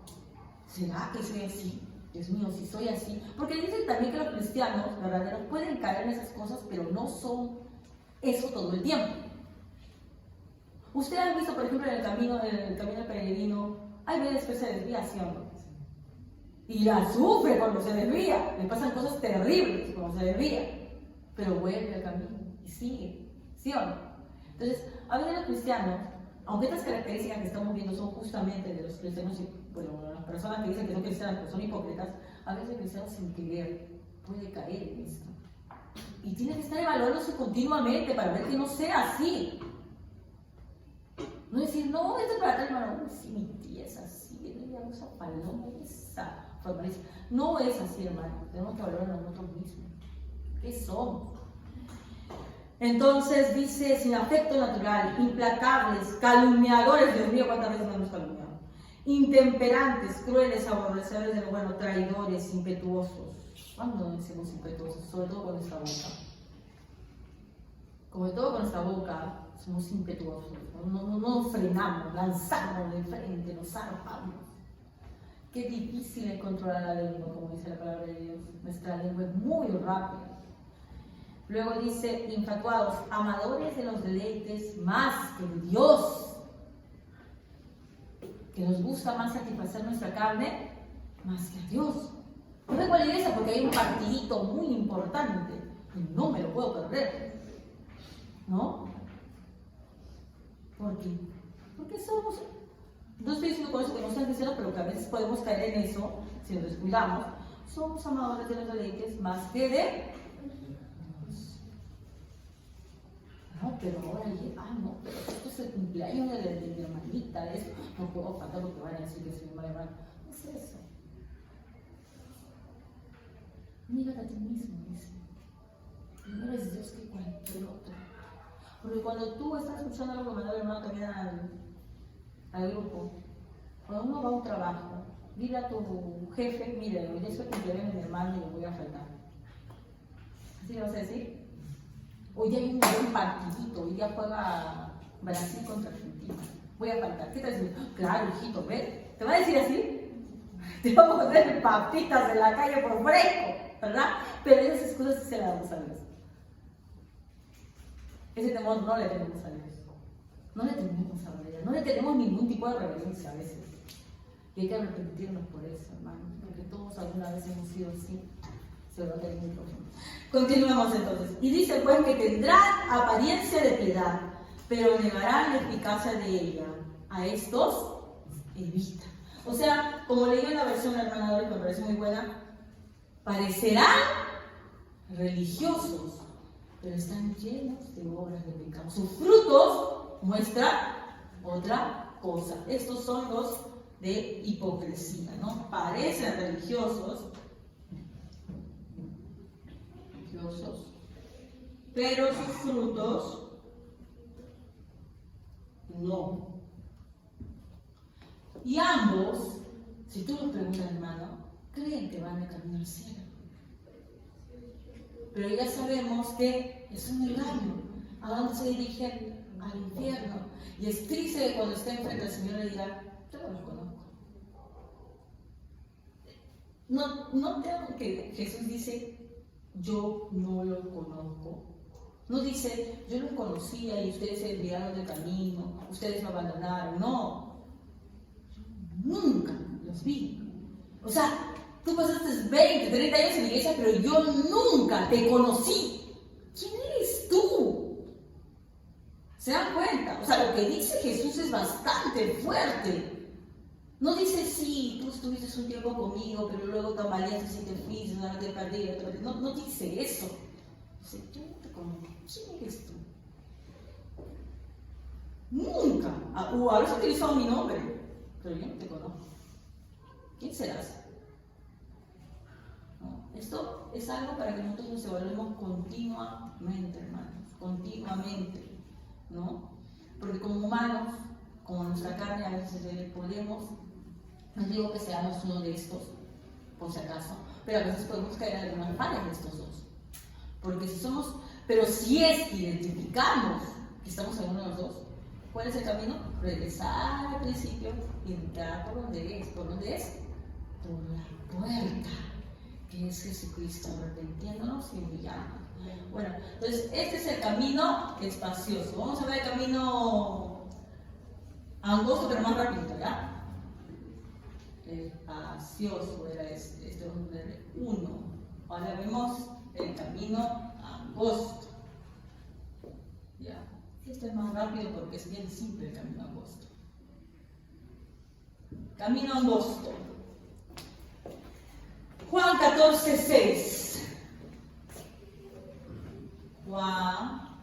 ¿Será que soy así? Dios mío, si soy así. Porque dicen también que los cristianos verdaderos pueden caer en esas cosas, pero no son eso todo el tiempo. Ustedes han visto, por ejemplo, en el camino peregrino, hay veces que se desvía, ¿sí o no? Y la sufre cuando se desvía. Le pasan cosas terribles cuando se desvía. Pero vuelve al camino y sigue, ¿sí o no? Entonces, a veces los cristianos, aunque estas características que estamos viendo son justamente de los cristianos, bueno, las personas que dicen que son cristianas, pero son hipócritas, a veces el cristiano sin querer puede caer en esto. Y tiene que estar evaluándose continuamente para ver que no sea así. No decir, no, esto es para tal hermano, sí, mi tía es así, ella usa paloma, esa formalista. No es así, hermano, tenemos que evaluarnos a nosotros mismos. ¿Qué somos? Entonces dice, sin afecto natural, implacables, calumniadores, Dios mío, ¿cuántas veces nos hemos calumniado? Intemperantes, crueles, aborrecedores de lo bueno, traidores, impetuosos. ¿Cuándo decimos impetuosos? Sobre todo con nuestra boca. Sobre todo con nuestra boca somos impetuosos. No frenamos, lanzamos de frente, nos zarpamos. Qué difícil es controlar la lengua, como dice la palabra de Dios. Nuestra lengua es muy rápida. Luego dice, infatuados, amadores de los deleites más que de Dios. Que nos gusta más satisfacer nuestra carne más que a Dios. No vengo a la iglesia porque hay un partidito muy importante y no me lo puedo perder. ¿No? ¿Por qué? Porque somos, no estoy diciendo con eso que no sean cristianos, pero que a veces podemos caer en eso si nos descuidamos. Somos amadores de los deleites más que de no, pero ahora no, pero esto es el cumpleaños de mi hermanita, no puedo faltar porque van a decir que soy un mal hermano. No es eso. Mírate a ti mismo, dice. Primero es Dios que cualquier otro. Porque cuando tú estás escuchando algo que mandó el hermano también al grupo, cuando uno va a un trabajo, dile a tu jefe, mire, hoy es el cumpleaños de mi hermano y le voy a faltar. ¿Así le vas a decir? Hoy día hay un buen partidito, hoy día juega Brasil contra Argentina. Voy a faltar. ¿Qué te dice? Claro, hijito, ¿ves? ¿Te va a decir así? Te vamos a poner papitas en la calle por fresco, ¿verdad? Pero esas excusas sí se las damos a Dios. Ese temor no le tenemos a Dios. No le tenemos a Dios. No le tenemos ningún tipo de reverencia a veces. Y hay que arrepentirnos por eso, hermanos. Porque todos alguna vez hemos sido así. Se lo tenemos muy profundo. Continuamos entonces. Y dice pues que tendrán apariencia de piedad, pero negarán la eficacia de ella. A estos evita. O sea, como leí en la versión de la hermana Doris, me parece muy buena, parecerán religiosos, pero están llenos de obras de pecado. Sus frutos muestran otra cosa. Estos son los de hipocresía, ¿no? Parecen religiosos, pero sus frutos no. Y ambos, si tú los preguntas, hermano, creen que van a camino al cielo. Pero ya sabemos que es un engaño. ¿A dónde se dirigen? Al infierno. Y es triste que cuando esté enfrente del Señor le diga, yo no los conozco. No tengo que Jesús dice, yo no lo conozco. No dice, yo lo conocía y ustedes se desviaron del camino, ustedes me abandonaron. No, yo nunca los vi. O sea, tú pasaste 20, 30 años en la iglesia, pero yo nunca te conocí. ¿Quién eres tú? ¿Se dan cuenta? O sea, lo que dice Jesús es bastante fuerte. No dice, sí, tú estuviste un tiempo conmigo, pero luego tambaleaste y te fuiste, no te perdí. No dice eso. Dice, yo no te conozco. ¿Quién eres tú? Nunca. O a veces utilizado mi nombre, pero yo no te conozco. ¿Quién serás? ¿No? Esto es algo para que nosotros nos evaluemos continuamente, hermanos. Continuamente. ¿No? Porque como humanos, como nuestra carne, a veces podemos, no digo que seamos uno de estos, por si acaso, pero a veces podemos caer en algunas fallas de estos dos. Porque si somos, pero si es que identificamos que estamos en uno de los dos, ¿cuál es el camino? Regresar al principio y entrar por donde es. ¿Por dónde es? Por la puerta, que es Jesucristo, arrepintiéndonos y humillándonos. Bueno, entonces este es el camino espacioso. Vamos a ver el camino angosto, pero más rápido, ¿ya? Espacioso era este vamos a poner 1. Ahora vemos el camino angosto. ¿Ya? Este es más rápido porque es bien simple el camino angosto. Camino angosto. Juan 14:6. Juan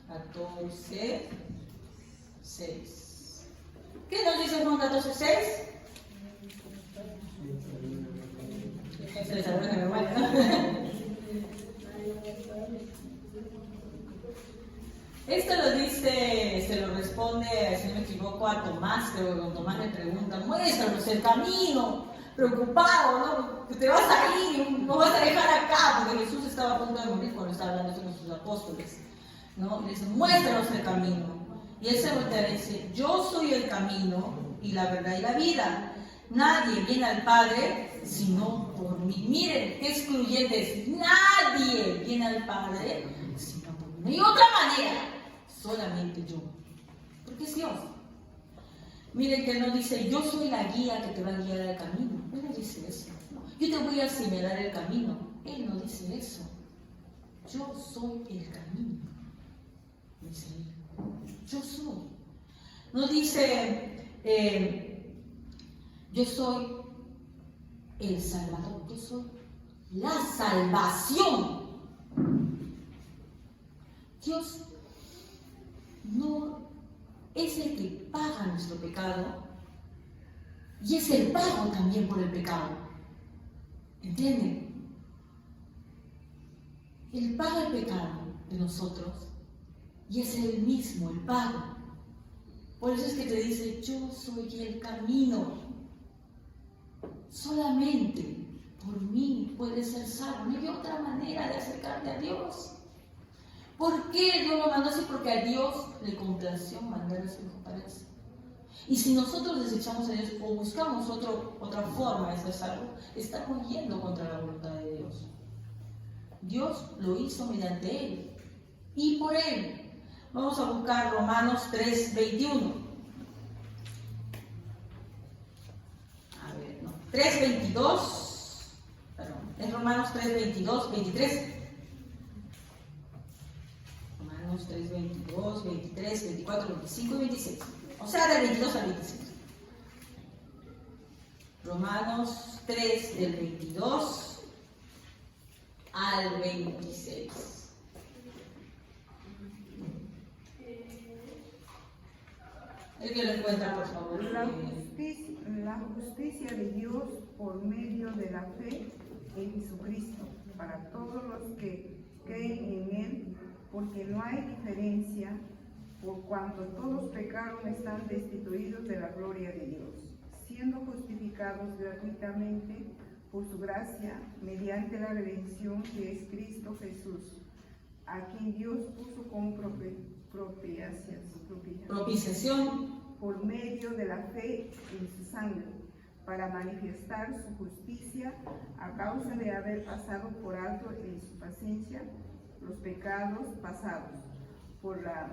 14:6. ¿Qué nos dice Juan 14:6? Se les abre la memoria, ¿no? Esto lo dice, se lo responde, si no me equivoco, a Tomás, que cuando Tomás le pregunta, muéstranos el camino, preocupado, ¿no? Que te vas a ir, nos vas a dejar acá, porque Jesús estaba a punto de morir cuando estaba hablando con sus apóstoles, ¿no? Y le dice, muéstranos el camino. Y él se voltea y dice, yo soy el camino y la verdad y la vida. Nadie viene al Padre sino por mí. Miren, qué excluyente es. Nadie viene al Padre sino por mí. No hay otra manera, solamente yo. Porque es Dios. Miren que él no dice, yo soy la guía que te va a guiar al camino. Él no dice eso. Yo te voy a señalar el camino. Él no dice eso. Yo soy el camino. Dice él. Yo soy. No dice, yo soy el Salvador. Yo soy la salvación. Dios no es el que paga nuestro pecado y es el pago también por el pecado. ¿Entienden? Él paga el pecado de nosotros y es Él mismo el pago. Por eso es que te dice, yo soy el camino. Solamente por mí puedes ser salvo. No hay otra manera de acercarte a Dios. ¿Por qué Dios lo mandó así? Porque a Dios le complació mandar a su Hijo para eso. Y si nosotros desechamos a Dios o buscamos otra forma de ser salvo, estamos yendo contra la voluntad de Dios. Dios lo hizo mediante Él y por Él. Vamos a buscar Romanos 3:21. A ver, no. 3:22. Perdón, es Romanos 3:22, 23. Romanos 3:22, 23, 24, 25 y 26. O sea, del 22 al 26. Romanos 3, del 22 al 26. El que lo encuentra, por favor. La justicia de Dios por medio de la fe en Jesucristo, para todos los que creen en Él, porque no hay diferencia, por cuanto todos pecaron están destituidos de la gloria de Dios, siendo justificados gratuitamente por su gracia, mediante la redención que es Cristo Jesús, a quien Dios puso como propiciación Propiciación por medio de la fe en su sangre, para manifestar su justicia a causa de haber pasado por alto en su paciencia los pecados pasados, con la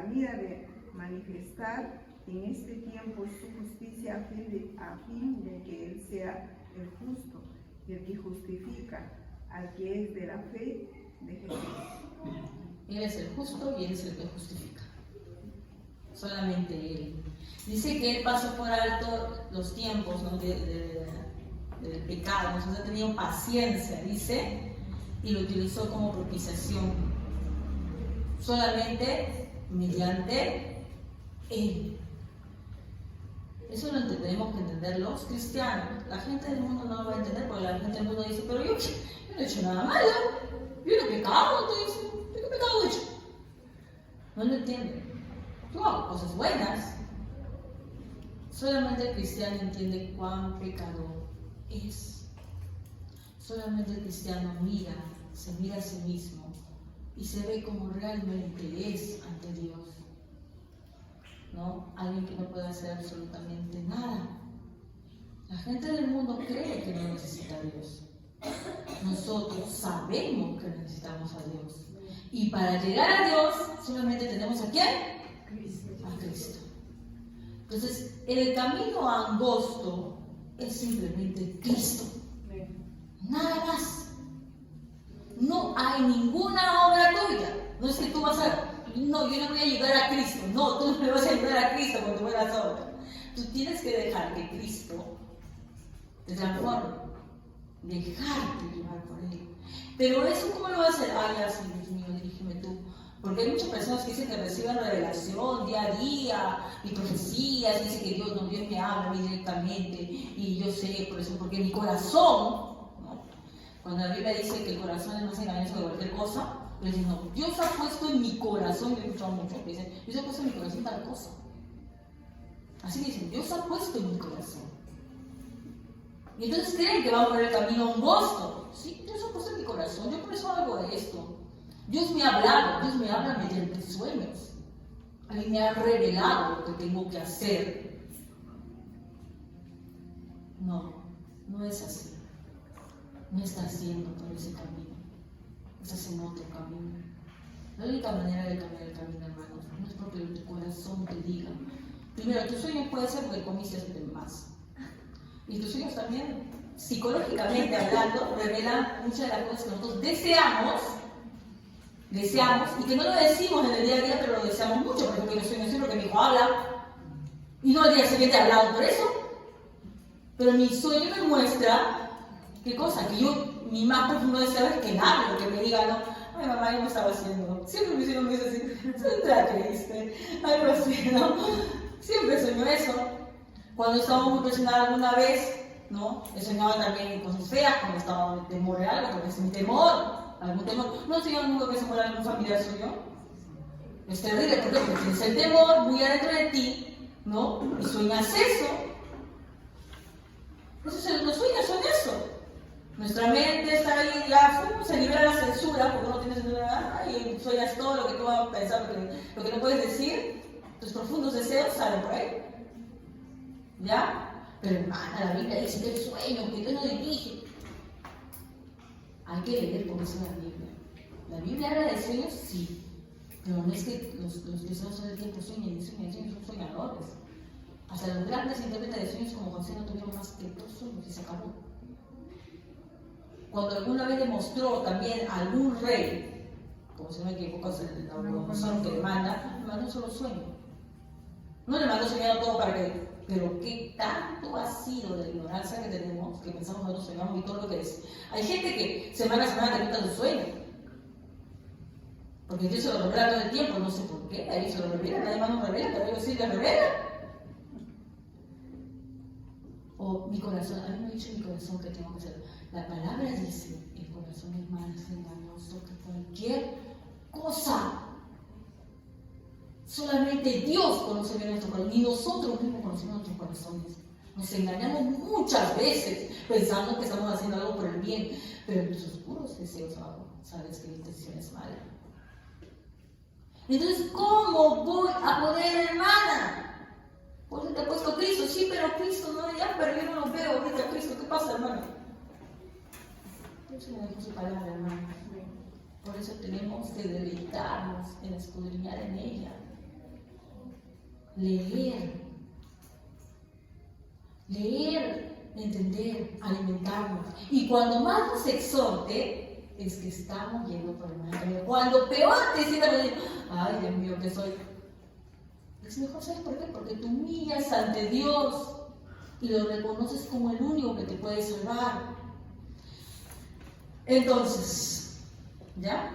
mira de manifestar en este tiempo su justicia a fin de que Él sea el justo y el que justifica al que es de la fe de Jesús. Él es el justo y Él es el que justifica. Solamente Él. Dice que Él pasó por alto los tiempos, ¿no? del pecado, entonces ha tenido paciencia, dice, y lo utilizó como propiciación. Solamente mediante Él. Eso lo tenemos que entender los cristianos. La gente del mundo no lo va a entender porque la gente del mundo dice, pero yo no he hecho nada malo, yo no he pecado, entonces, ¿qué pecado he hecho? No lo entienden. Yo hago cosas buenas. Solamente el cristiano entiende cuán pecador es. Solamente el cristiano se mira a sí mismo y se ve como realmente es ante Dios. ¿No? Alguien que no puede hacer absolutamente nada. La gente del mundo cree que no necesita a Dios. Nosotros sabemos que necesitamos a Dios. Y para llegar a Dios, solamente tenemos ¿a quién? A Cristo. Entonces, el camino angosto es simplemente Cristo. Nada más. No hay ninguna obra tuya. No es que tú vas a... No, yo no voy a ayudar a Cristo. No, tú no le vas a ayudar a Cristo cuando buenas obras. Tú tienes que dejar que Cristo te transforme. Dejarte llevar por Él. Pero eso, ¿cómo lo vas a hacer? Ay, así, Dios mío, dirígeme tú. Porque hay muchas personas que dicen que reciben revelación día a día y profecías, dicen que Dios me habla a mí directamente y yo sé por eso, porque mi corazón, ¿no? Cuando la Biblia dice que el corazón es más engañoso que cualquier cosa, le dicen, no, Dios ha puesto en mi corazón, yo he escuchado mucho que dicen, Dios ha puesto en mi corazón tal cosa. Así dicen, Dios ha puesto en mi corazón. Y entonces creen que van por el camino angosto. Sí, Dios ha puesto en mi corazón, yo por eso hago esto. Dios me ha hablado, Dios me habla mediante sueños. A mí me ha revelado lo que tengo que hacer. No, no es así. No estás yendo por ese camino. Estás en otro camino. La única manera de cambiar el camino, hermanos, no es porque tu corazón te diga. Primero, tus sueños puede ser porque comiste de más. Y tus sueños también, psicológicamente hablando, revelan muchas de las cosas que nosotros deseamos y que no lo decimos en el día a día, pero lo deseamos mucho. Por ejemplo, yo sueño siempre que mi hijo habla y no al día siguiente he hablado por eso. Pero mi sueño me muestra, ¿qué cosa? Que yo, mi más profundo deseo es que hable, que me diga, no, ay mamá, yo me estaba haciendo. Siempre me hicieron eso así, soy triste, algo así, ¿no? Siempre soñó eso. Cuando estaba muy presionada alguna vez, ¿no? He soñado también cosas feas, cuando estaba de temor de algo, porque es un temor. Algún temor. ¿No ha soñado nunca que se muera algún familiar suyo? Es terrible, porque tienes el temor muy adentro de ti, ¿no? Y sueñas eso. Entonces los sueños son eso. Nuestra mente está ahí, ya se libera la censura, porque no tienes censura, y sueñas todo lo que tú vas a pensar, lo que no puedes decir, tus profundos deseos salen por ahí. ¿Ya? Pero hermana, la Biblia dice que el sueño, que Dios no dirige. Hay que leer por eso la Biblia. La Biblia habla de sueños, sí. Pero no es que los cristianos todo el tiempo sueñan y sueñan, son soñadores. Hasta los grandes intérpretes de sueños como José no tuvieron más que 2 sueños y se acabó. Cuando alguna vez demostró también a algún rey, como si no me equivoco, es el Nabucodonosor que le mandó un solo sueño. No le mandó soñado todo para que... Pero qué tanto ha sido la ignorancia que tenemos, que pensamos nosotros soñamos y todo lo que es. Hay gente que semana a semana te cuenta su sueño. Porque Dios se lo revela todo el tiempo, no sé por qué. A ellos se lo revela, nadie más nos revela, pero a ellos sí les revela. O mi corazón, a mí me ha dicho mi corazón que tengo que hacer. La palabra dice, el corazón es más engañoso que cualquier cosa. Solamente Dios conoce bien nuestro corazón y nosotros mismos conocemos nuestros corazones. Nos engañamos muchas veces pensando que estamos haciendo algo por el bien, pero en tus oscuros deseos abajo sabes que la intención es mala. Entonces, ¿cómo voy a poder, hermana? Por eso te ha puesto Cristo. sí, pero Cristo, no, ya, pero yo no lo veo ahorita, Cristo, ¿qué pasa, hermano? Dios me dejó su palabra, hermano. Por eso tenemos que deleitarnos en escudriñar en ella. Leer, entender, alimentarnos. Y cuando más nos exhorte, es que estamos yendo por el mal camino. Cuando peor te sientas, ay, Dios mío, que soy. Es mejor, ¿sabes por qué? Porque te humillas ante Dios y lo reconoces como el único que te puede salvar. Entonces, ¿ya?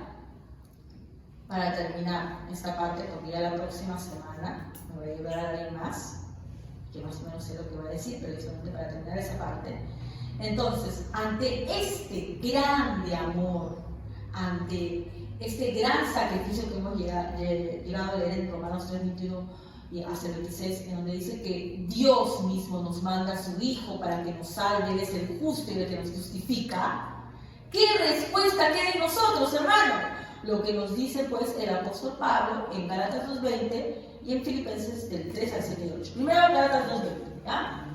Para terminar esta parte, porque ya la próxima semana me voy a ayudar a leer más, que más o menos sé lo que voy a decir, pero solamente para terminar esa parte. Entonces, ante este grande amor, ante este gran sacrificio que hemos llegado a leer en Romanos 3:21 y hasta el 26, en donde dice que Dios mismo nos manda a su Hijo para que nos salve, Él es el justo y el que nos justifica. ¿Qué respuesta queda en nosotros, hermano? Lo que nos dice pues el apóstol Pablo en Gálatas 2:20 y en Filipenses del 3 al 7 y 8. Primero Gálatas 2:20, ¿ya?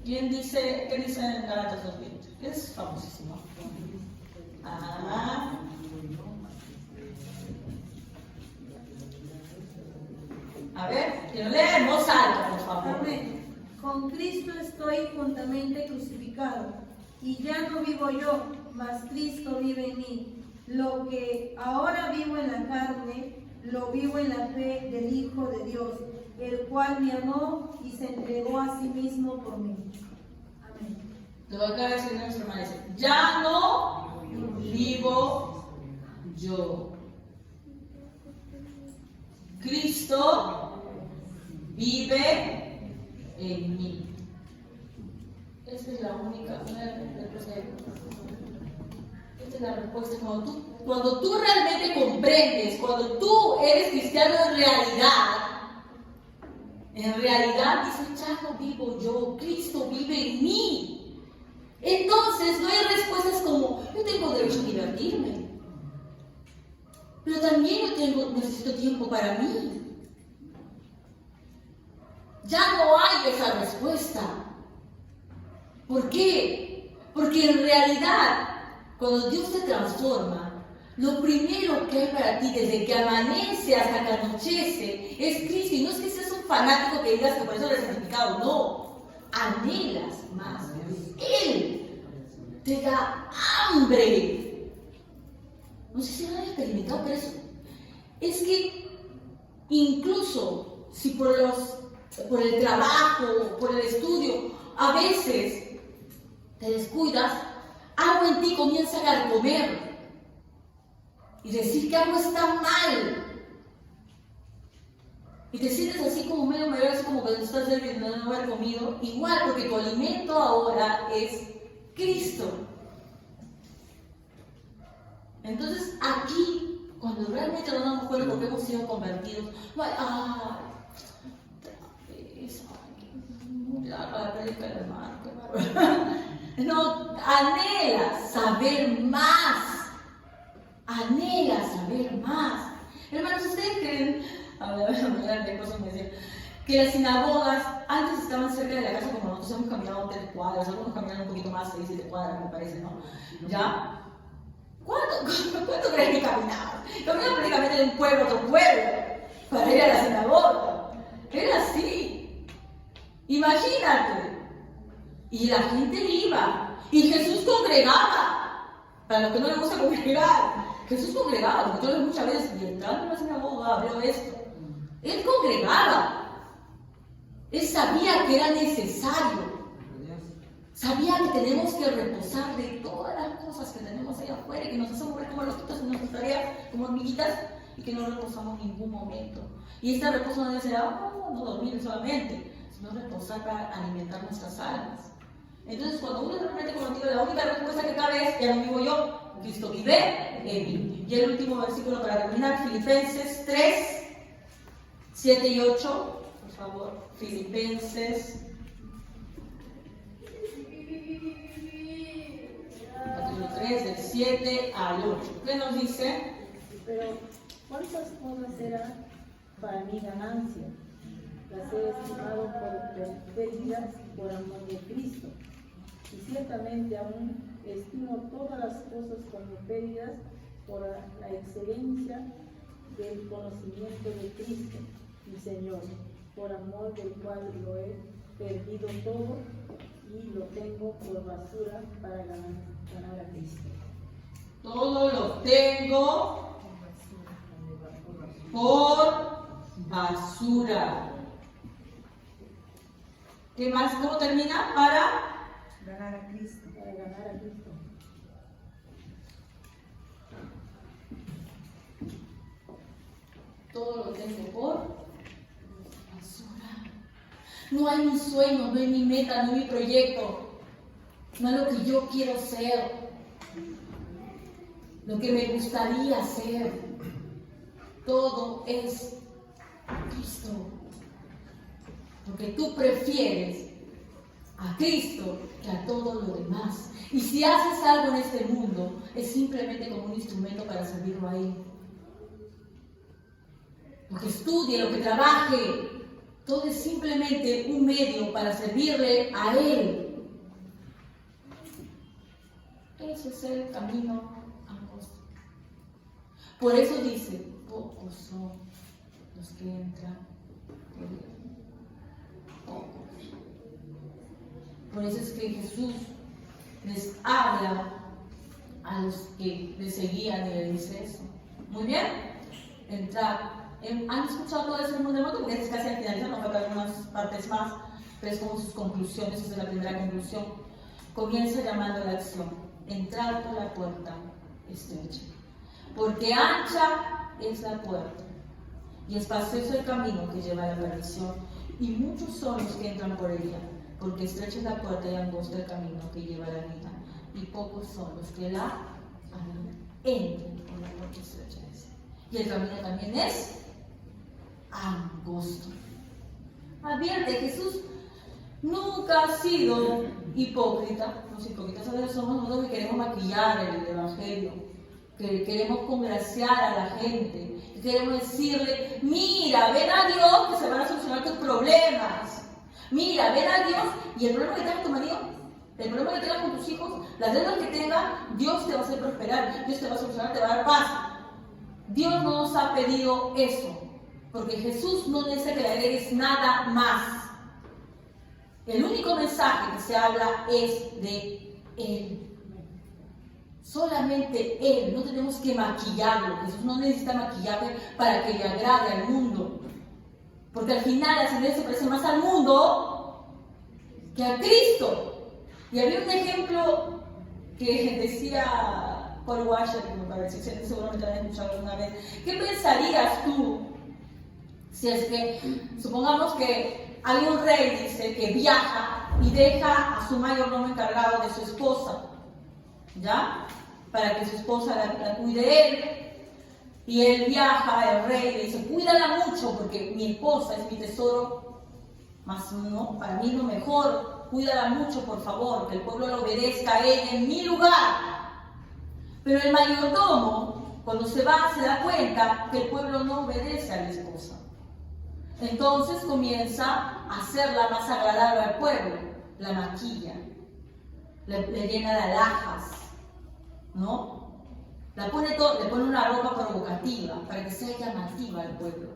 ¿Qué dice en Gálatas 2:20? Es famosísimo. A ver, que lo lea en voz alta, por favor. Amén. Con Cristo estoy juntamente crucificado, y ya no vivo yo, mas Cristo vive en mí. Lo que ahora vivo en la carne, lo vivo en la fe del Hijo de Dios, el cual me amó y se entregó a sí mismo por mí. Amén. Lo que acaba de decir nuestro hermano dice, ya no vivo yo. Cristo vive en mí. Esa es la única respuesta. Esta es la respuesta. Cuando tú realmente comprendes, cuando tú eres cristiano en realidad dices, ya no vivo yo, Cristo vive en mí. Entonces no hay respuestas como, yo tengo derecho a divertirme, pero también necesito tiempo para mí. Ya no hay esa respuesta. ¿Por qué? Porque en realidad, cuando Dios te transforma, lo primero que hay para ti desde que amanece hasta que anochece es Cristo. Y no es que seas un fanático que digas que por eso eres santificado, no. Anhelas más. Él te da hambre. No sé si lo han experimentado, pero es que incluso si por el trabajo, por el estudio, a veces te descuidas, algo en ti comienza a carcomer y decir que algo está mal. Y te sientes así como medio mayor, así como cuando estás de no haber comido, igual, porque tu alimento ahora es Cristo. Plenitud. Entonces aquí, cuando realmente nos damos cuenta porque hemos sido convertidos, no hay, para predicar el hermano, qué bárbaro. No, anhelas saber más. Anhelas saber más. Hermanos, ¿ustedes creen? De cosas me decían que las sinagogas antes estaban cerca de la casa, como nosotros hemos caminado 3 cuadras, algunos caminan un poquito más, 6, 7 cuadras, me parece, ¿no? ¿Ya? ¿Cuánto crees que caminaban? Caminaban prácticamente de un pueblo a otro pueblo para ir a la sinagoga. Era así. Imagínate. Y la gente iba. Y Jesús congregaba. Para los que no les gusta congregar, Jesús congregaba. Porque yo les muchas veces, y entrando en la sinagoga, veo esto. Él congregaba. Él sabía que era necesario. Sabía que tenemos que reposar de todas las cosas que tenemos ahí afuera y que nos hacemos ver como loquitos en nuestras tareas, como hormiguitas, y que no reposamos en ningún momento. Y este reposo no debe ser, no dormir solamente, sino reposar para alimentar nuestras almas. Entonces, cuando uno realmente contigo, la única respuesta que cabe es, ya no vivo yo, Cristo vive en mí. Y el último versículo para terminar, Filipenses 3, 7 y 8, por favor, Filipenses capítulo 3, del 7 al 8. ¿Qué nos dice? Pero, ¿cuántas cosas serán para mi ganancia. Las he estimado por pérdidas por amor de Cristo. Y ciertamente aún estimo todas las cosas como pérdidas por la excelencia del conocimiento de Cristo, mi Señor, por amor del cual lo he perdido todo y lo tengo por basura para ganar a Cristo. Todo lo tengo por basura. ¿Qué más? ¿Cómo termina? Para ganar a Cristo. Para ganar a Cristo. todo lo tengo por basura. No hay mi sueño, no hay mi meta, no hay mi proyecto. No es lo que yo quiero ser. Lo que me gustaría ser. Todo es Cristo. Porque tú prefieres a Cristo que a todo lo demás. Y si haces algo en este mundo, es simplemente como un instrumento para servirlo a Él. Lo que estudie, lo que trabaje, todo es simplemente un medio para servirle a Él. Ese es el camino angosto. Por eso dice, pocos son los que entran por Él. Pocos. Por eso es que Jesús les habla a los que le seguían y le dice eso. Muy bien, entrar. ¿Han escuchado todo ese sermón del monte? Porque es casi al finalizar, nos faltan algunas partes más, pero es como sus conclusiones, esa es la primera conclusión. Comienza llamando a la acción, entrar por la puerta estrecha, porque ancha es la puerta y espacioso el camino que lleva a la perdición, y muchos son los que entran por ella, porque estrecha es la puerta y angosto el camino que lleva a la vida, y pocos son los que la entran por la puerta estrecha. Y el camino también es angosto. Advierte, Jesús nunca ha sido hipócrita. Los hipócritas a veces somos nosotros que queremos maquillar el evangelio, que queremos congraciar a la gente, que queremos decirle, mira, ven a Dios que se van a solucionar tus problemas. Mira, ven a Dios y el problema que tengas con tu marido, el problema que tengas con tus hijos, las deudas que tengas, Dios te va a hacer prosperar, Dios te va a solucionar, te va a dar paz. Dios no nos ha pedido eso, porque Jesús no necesita que le agregues nada más. El único mensaje que se habla es de Él. Solamente Él, no tenemos que maquillarlo. Jesús no necesita maquillaje para que le agrade al mundo. Porque al final las iglesias se parecen más al mundo que a Cristo. Y había un ejemplo que decía Paul Washer, que me parece, seguramente lo han escuchado alguna vez. ¿Qué pensarías tú si es que, supongamos que hay un rey, dice, que viaja y deja a su mayordomo encargado de su esposa, ¿ya? Para que su esposa la cuide él. Y él viaja, el rey le dice, cuídala mucho porque mi esposa es mi tesoro, más no, para mí lo mejor, cuídala mucho por favor, que el pueblo lo obedezca a él en mi lugar. Pero el mayordomo, cuando se va, se da cuenta que el pueblo no obedece a la esposa. Entonces comienza a hacerla más agradable al pueblo, la maquilla, le llena de alhajas, ¿no? Le pone una ropa provocativa para que sea llamativa al pueblo.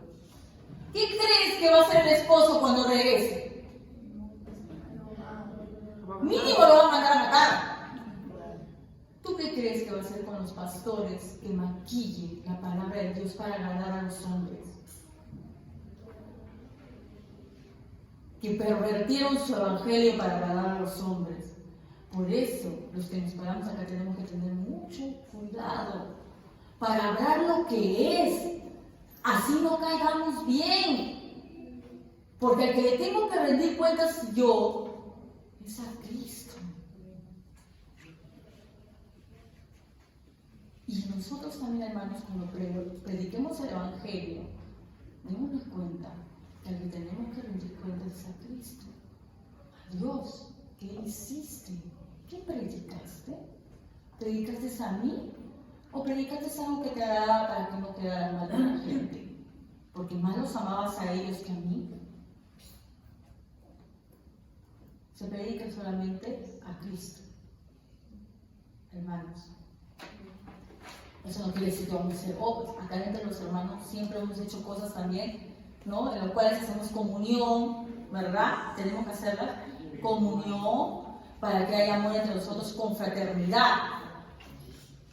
¿Qué crees que va a hacer el esposo cuando regrese? Mínimo lo va a mandar a matar. ¿Tú qué crees que va a hacer con los pastores que maquillen la palabra de Dios para agradar a los hombres? Que pervertieron su evangelio para agradar a los hombres. Por eso, los que nos paramos acá tenemos que tener mucho cuidado para hablar lo que es. Así no caigamos bien. Porque al que le tengo que rendir cuentas yo es a Cristo. Y nosotros también, hermanos, cuando prediquemos el evangelio, démonos cuenta que al que tenemos que rendir cuentas es a Cristo, a Dios. ¿Qué hiciste? ¿Qué predicaste? ¿Predicaste a mí? ¿O predicaste algo que te agradaba para que no quedara mal con la gente? porque más los amabas a ellos que a mí. Se predica solamente a Cristo, hermanos. Eso no quiere decir que vamos a ser pobres. Acá entre los hermanos siempre hemos hecho cosas también, ¿no? En las cuales hacemos comunión, ¿verdad? Tenemos que hacer la comunión para que haya amor entre nosotros con fraternidad.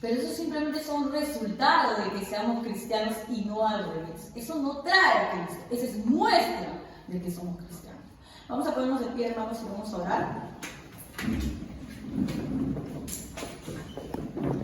Pero eso simplemente es un resultado de que seamos cristianos y no al revés. Eso no trae a Cristo, esa es muestra de que somos cristianos. Vamos a ponernos de pie, hermanos, y vamos a orar.